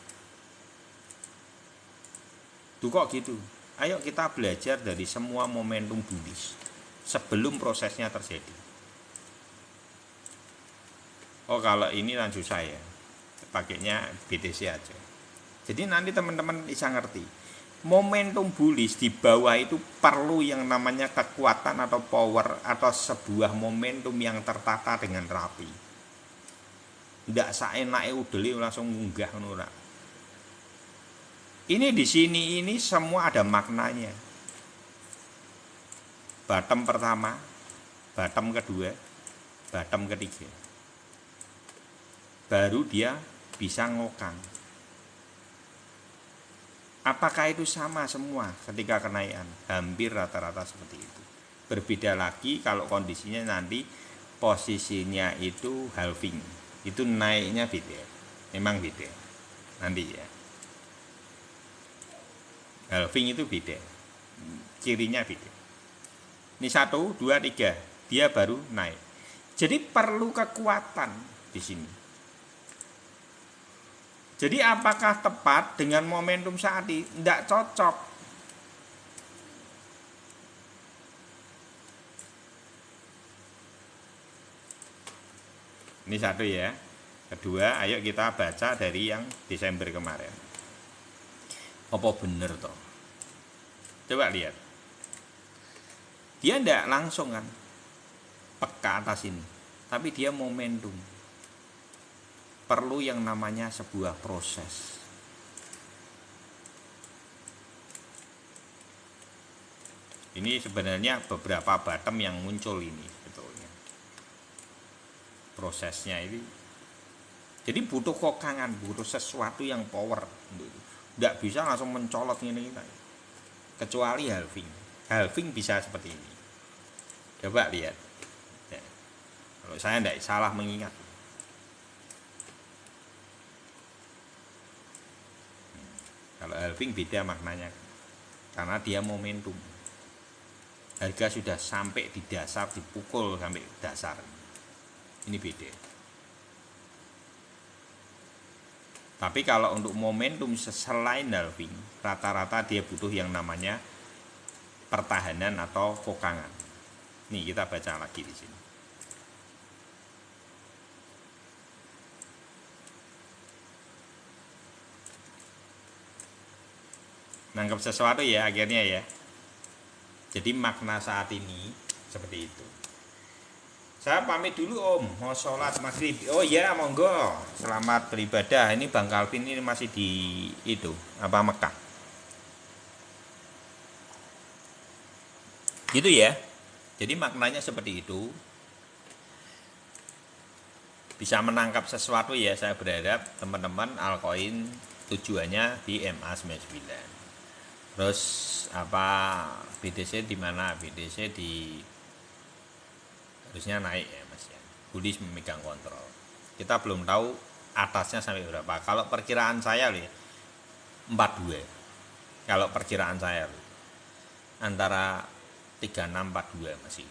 Duh kok gitu? Ayo kita belajar dari semua momentum bullish sebelum prosesnya terjadi. Oh kalau ini lanjut saya pakainya BTC aja. Jadi nanti teman-teman bisa ngerti. Momentum bullish di bawah itu perlu yang namanya kekuatan atau power atau sebuah momentum yang tertata dengan rapi. Ndak saenake udele langsung munggah ngono ora. Ini di sini ini semua ada maknanya. Bottom pertama, bottom kedua, bottom ketiga. Baru dia bisa ngokang. Apakah itu sama semua ketika kenaikan? Hampir rata-rata seperti itu. Berbeda lagi kalau kondisinya nanti posisinya itu halving. Itu naiknya beda, memang beda nanti ya. Halving itu beda, cirinya beda. Ini 1, 2, 3, dia baru naik. Jadi perlu kekuatan di sini. Jadi apakah tepat dengan momentum saat ini? Tidak cocok. Ini satu ya. Kedua, ayo kita baca dari yang Desember kemarin. Apa bener toh? Coba lihat. Dia ndak langsung kan peka atas ini, tapi dia momentum. Perlu yang namanya sebuah proses. Ini sebenarnya beberapa bottom yang muncul ini sebetulnya. Prosesnya ini. Jadi butuh kokangan, butuh sesuatu yang power. Nggak bisa langsung mencolot ini. Kecuali halving. Halving bisa seperti ini. Coba lihat. Ya. Kalau saya tidak salah mengingat. Kalau halving beda maknanya. Karena dia momentum. Harga sudah sampai di dasar, dipukul sampai dasar. Ini beda. Tapi kalau untuk momentum selain halving, rata-rata dia butuh yang namanya pertahanan atau kokangan. Nih kita baca lagi di sini. Nangkep sesuatu ya akhirnya ya. Jadi makna saat ini seperti itu. Saya pamit dulu Om, mau sholat maghrib. Oh iya monggo, selamat beribadah. Ini Bang Calvin ini masih di itu apa Mekah. Gitu ya. Jadi maknanya seperti itu. Bisa menangkap sesuatu ya, saya berharap teman-teman altcoin tujuannya di MA99. Terus apa BTC di mana? BTC di harusnya naik ya Mas ya. Bullish memegang kontrol. Kita belum tahu atasnya sampai berapa. Kalau perkiraan saya 42. Kalau perkiraan saya antara 3642 masih.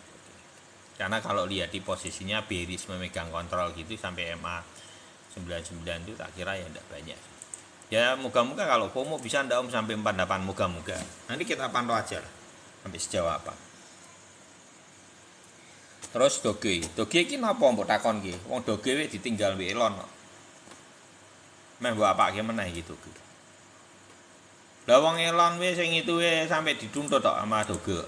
Karena kalau lihat di posisinya bearish memegang kontrol gitu sampai MA 99 itu tak kira ya tidak banyak. Ya moga-moga kalau FOMO bisa ndak Om sampai 48, moga-moga. Nanti kita pantau aja sampai sejauh apa. Terus Doge iki napa mbok takon ki? Wong Doge wis ditinggal mbek Elon kok. Meh mbok apake meneh iki Doge. Lah wong Elon wis sing itu sampai dituntut tok sama Doge.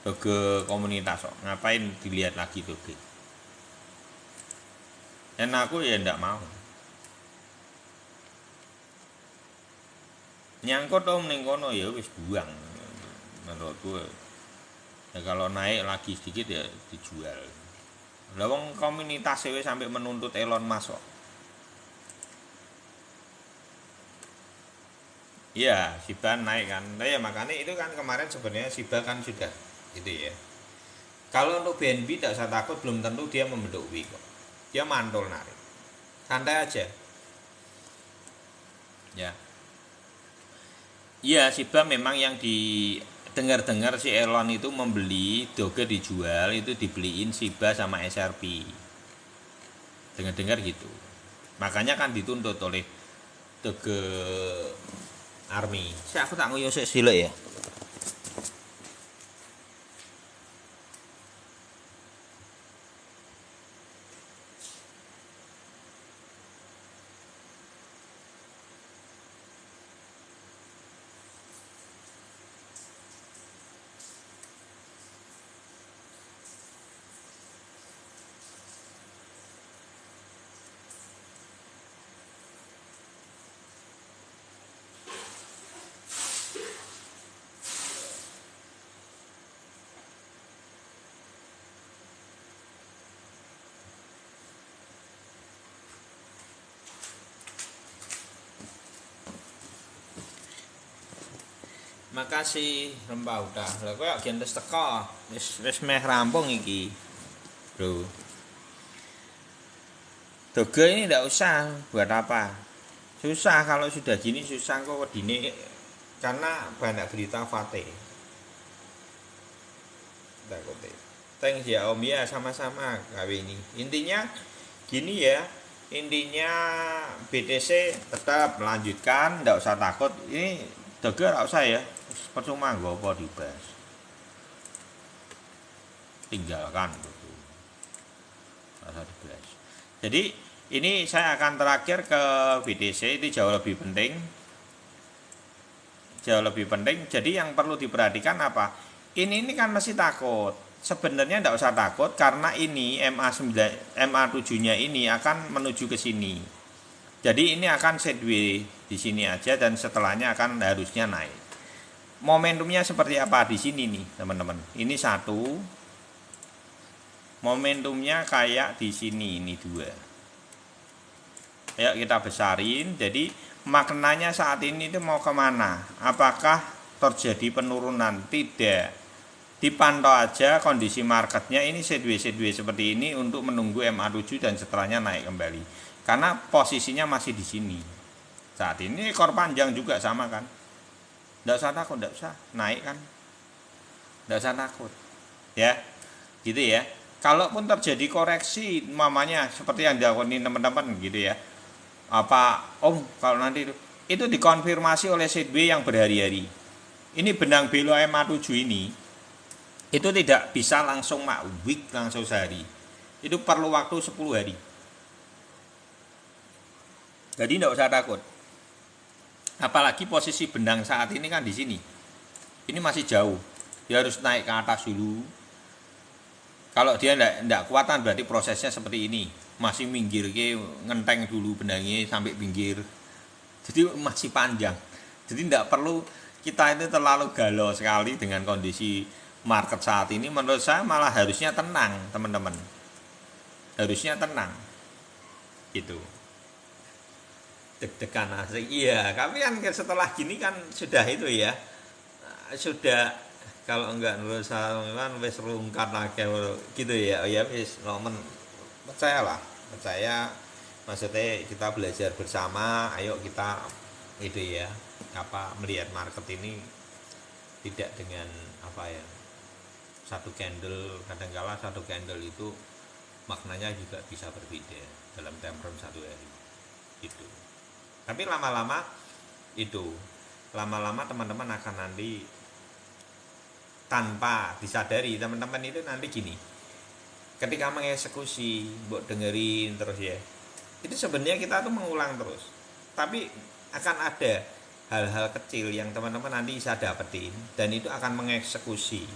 Doge komunitas kok. Ngapain dilihat lagi Doge? Dan aku ya ndak mau. Nyangkut om ning kono ya wis buang. Menurutku ya kalau naik lagi sedikit ya dijual. Lah wong komunitas wis sampai menuntut Elon Musk kok. Iya, Shiba naik kan. Nah ya makanya itu kan kemarin sebenarnya Shiba kan sudah itu ya. Kalau untuk BNB tidak usah takut, belum tentu dia membentuk W kok. Dia mantul narik. Santai aja. Ya. Iya, Shiba memang yang dengar-dengar si Elon itu membeli Doge dijual, itu dibeliin Shiba sama SRP. Dengar-dengar gitu. Makanya kan dituntut oleh Doge Army. Aku tak ngoyo sik silek ya. Makasih rempah udah. Lah kowe gen wis teko. Wis meh rampung iki. Bro. Doge ini enggak usah buat apa. Susah kalau sudah gini, susah kok wedine karena banyak berita fate. Takote. Thanks ya Om ya, sama-sama gawe ini. Intinya gini ya. Intinya BTC tetap melanjutkan, enggak usah takut. Ini Doge enggak usah ya. Percuma nggak apa dibahas, tinggalkan gitu, rasa dibahas. Jadi ini saya akan terakhir ke BTC, itu jauh lebih penting. Jauh lebih penting. Jadi yang perlu diperhatikan apa? Ini kan masih takut. Sebenarnya tidak usah takut karena ini MA7-nya ini akan menuju ke sini. Jadi ini akan sideways di sini aja dan setelahnya akan harusnya naik. Momentumnya seperti apa di sini nih, teman-teman? Ini satu. Momentumnya kayak di sini, ini dua. Ayo kita besarin. Jadi maknanya saat ini itu mau kemana? Apakah terjadi penurunan? Tidak. Dipantau aja kondisi marketnya, ini sideways seperti ini untuk menunggu MA7 dan setelahnya naik kembali. Karena posisinya masih di sini. Saat ini ekor panjang juga sama kan. Tidak usah takut, tidak usah naik kan. Tidak usah takut. Ya, gitu ya. Kalaupun terjadi koreksi, mamanya seperti yang dilakukan teman-teman gitu ya. Apa kalau nanti itu dikonfirmasi oleh sideways yang berhari-hari. Ini benang belok MA7 ini itu tidak bisa langsung week langsung sehari. Itu perlu waktu 10 hari. Jadi tidak usah takut. Apalagi posisi benang saat ini kan di sini. Ini masih jauh. Dia harus naik ke atas dulu. Kalau dia tidak kuatan berarti prosesnya seperti ini. Masih minggir ke ngenteng dulu benangnya sampai pinggir. Jadi masih panjang. Jadi tidak perlu kita itu terlalu galau sekali dengan kondisi market saat ini. Menurut saya malah harusnya tenang, teman-teman. Harusnya tenang. Gitu. Deg-degan asik. Iya, tapi kan setelah gini kan sudah itu ya. Sudah kalau enggak menurut saya kan wis rungkat lagi gitu ya. Oh ya wis nomen percayalah. Percaya maksudnya kita belajar bersama, ayo kita itu ya, melihat market ini tidak dengan satu candle, kadangkala satu candle itu maknanya juga bisa berbeda dalam time frame satu hari gitu. Tapi lama-lama teman-teman akan nanti tanpa disadari, teman-teman itu nanti gini, ketika mengeksekusi, buat dengerin terus ya, itu sebenarnya kita tuh mengulang terus, tapi akan ada hal-hal kecil yang teman-teman nanti bisa dapetin dan itu akan mengeksekusi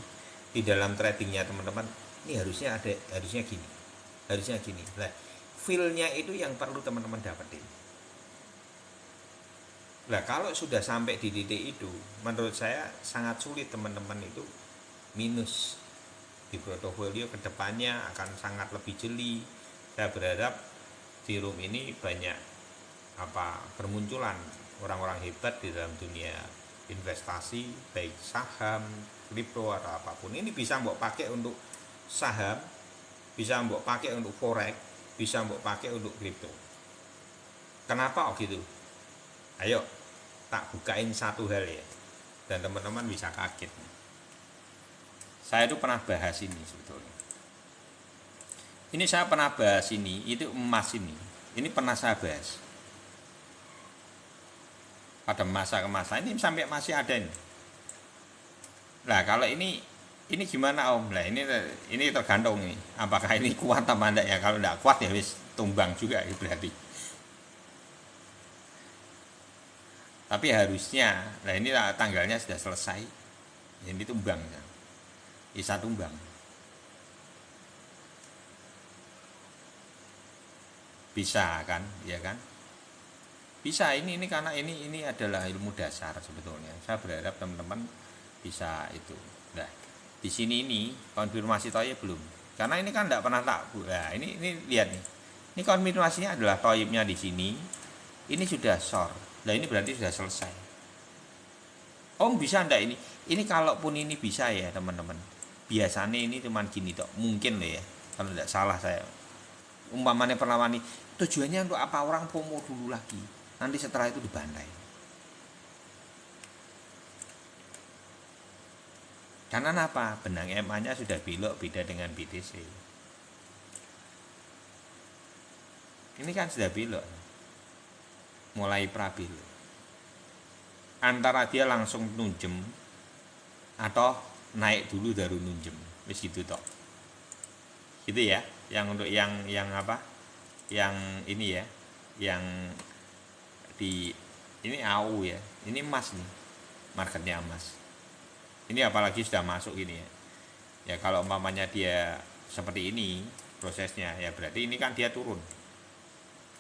di dalam tradingnya teman-teman. Ini harusnya gini. Nah, feel-nya itu yang perlu teman-teman dapetin. Nah, kalau sudah sampai di titik itu, menurut saya sangat sulit teman-teman itu minus di portofolio, kedepannya akan sangat lebih jeli. Saya berharap di room ini banyak bermunculan orang-orang hebat di dalam dunia investasi, baik saham, kripto atau apapun. Ini bisa mbok pakai untuk saham, bisa mbok pakai untuk forex, bisa mbok pakai untuk kripto. Kenapa gitu? Ayo tak bukain satu hal ya, dan teman-teman bisa kaget. Saya itu pernah bahas ini sebetulnya. Ini saya pernah bahas ini, itu emas ini pernah saya bahas. Pada masa ke masa ini sampai masih ada ini. Nah, kalau ini gimana Om? Nah, ini tergantung nih. Apakah ini kuat apa enggak ya? Kalau enggak kuat ya wis tumbang juga berarti. Tapi harusnya, nah ini tanggalnya sudah selesai. Ini tumbang ya. Isa tumbang. Bisa kan, ya kan? Bisa ini karena ini adalah ilmu dasar sebetulnya. Saya berharap teman-teman bisa itu. Nah, di sini ini konfirmasi toyib belum. Karena ini kan tidak pernah nah, ini lihat nih. Ini konfirmasinya adalah toyibnya di sini. Ini sudah short. Nah, ini berarti sudah selesai. Om bisa enggak ini? Ini kalaupun ini bisa ya, teman-teman. Biasanya ini cuman gini toh. Mungkin loh ya. Kalau tidak salah saya. Umpamanya perlawanan ini tujuannya untuk apa? Orang FOMO dulu lagi. Nanti setelah itu dibantai. Karena apa? Benang MA-nya sudah belok, beda dengan BTC. Ini kan sudah belok. Mulai prabil. Antara dia langsung nunjem atau naik dulu baru nunjem. Wis gitu toh. Gitu ya. Yang untuk yang apa? yang ini ya, yang di ini AU ya, ini emas nih, marketnya emas. Ini apalagi sudah masuk ini ya. Ya kalau umpamanya dia seperti ini prosesnya, ya berarti ini kan dia turun.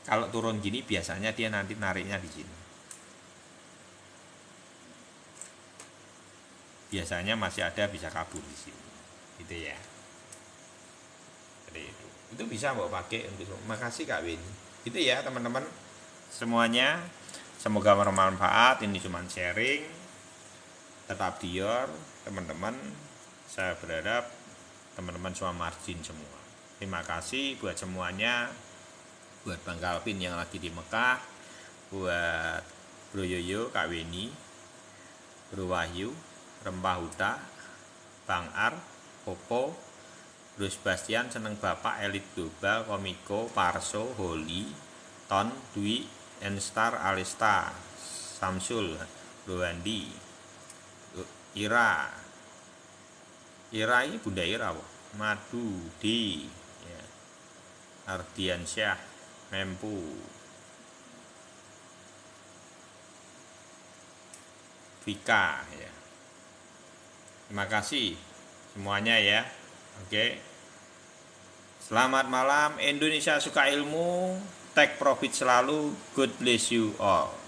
Kalau turun gini biasanya dia nanti nariknya di sini. Biasanya masih ada bisa kabur di sini. Gitu ya. Jadi itu bisa mau pakai untuk. Makasih Kak Win. Itu ya teman-teman semuanya. Semoga bermanfaat. Ini cuma sharing. Tetap dior teman-teman. Saya berharap teman-teman semua margin semua. Terima kasih buat semuanya. Buat Bang Calvin yang lagi di Mekah, buat Bro Yoyo, Kak Weni, Bro Wahyu, Rempah Huta, Bang Ar, Popo, Bro Sebastian, Seneng Bapak, Elit Global, Komiko, Parso, Holly, Ton, Dwi, Enstar, Alista, Samsul, Bro Andi, Ira ini Bunda Ira, Madu, D, ya. Ardiansyah, Mempu, Vika ya. Terima kasih semuanya ya. Oke. Selamat malam, Indonesia suka ilmu, take profit selalu, God bless you all.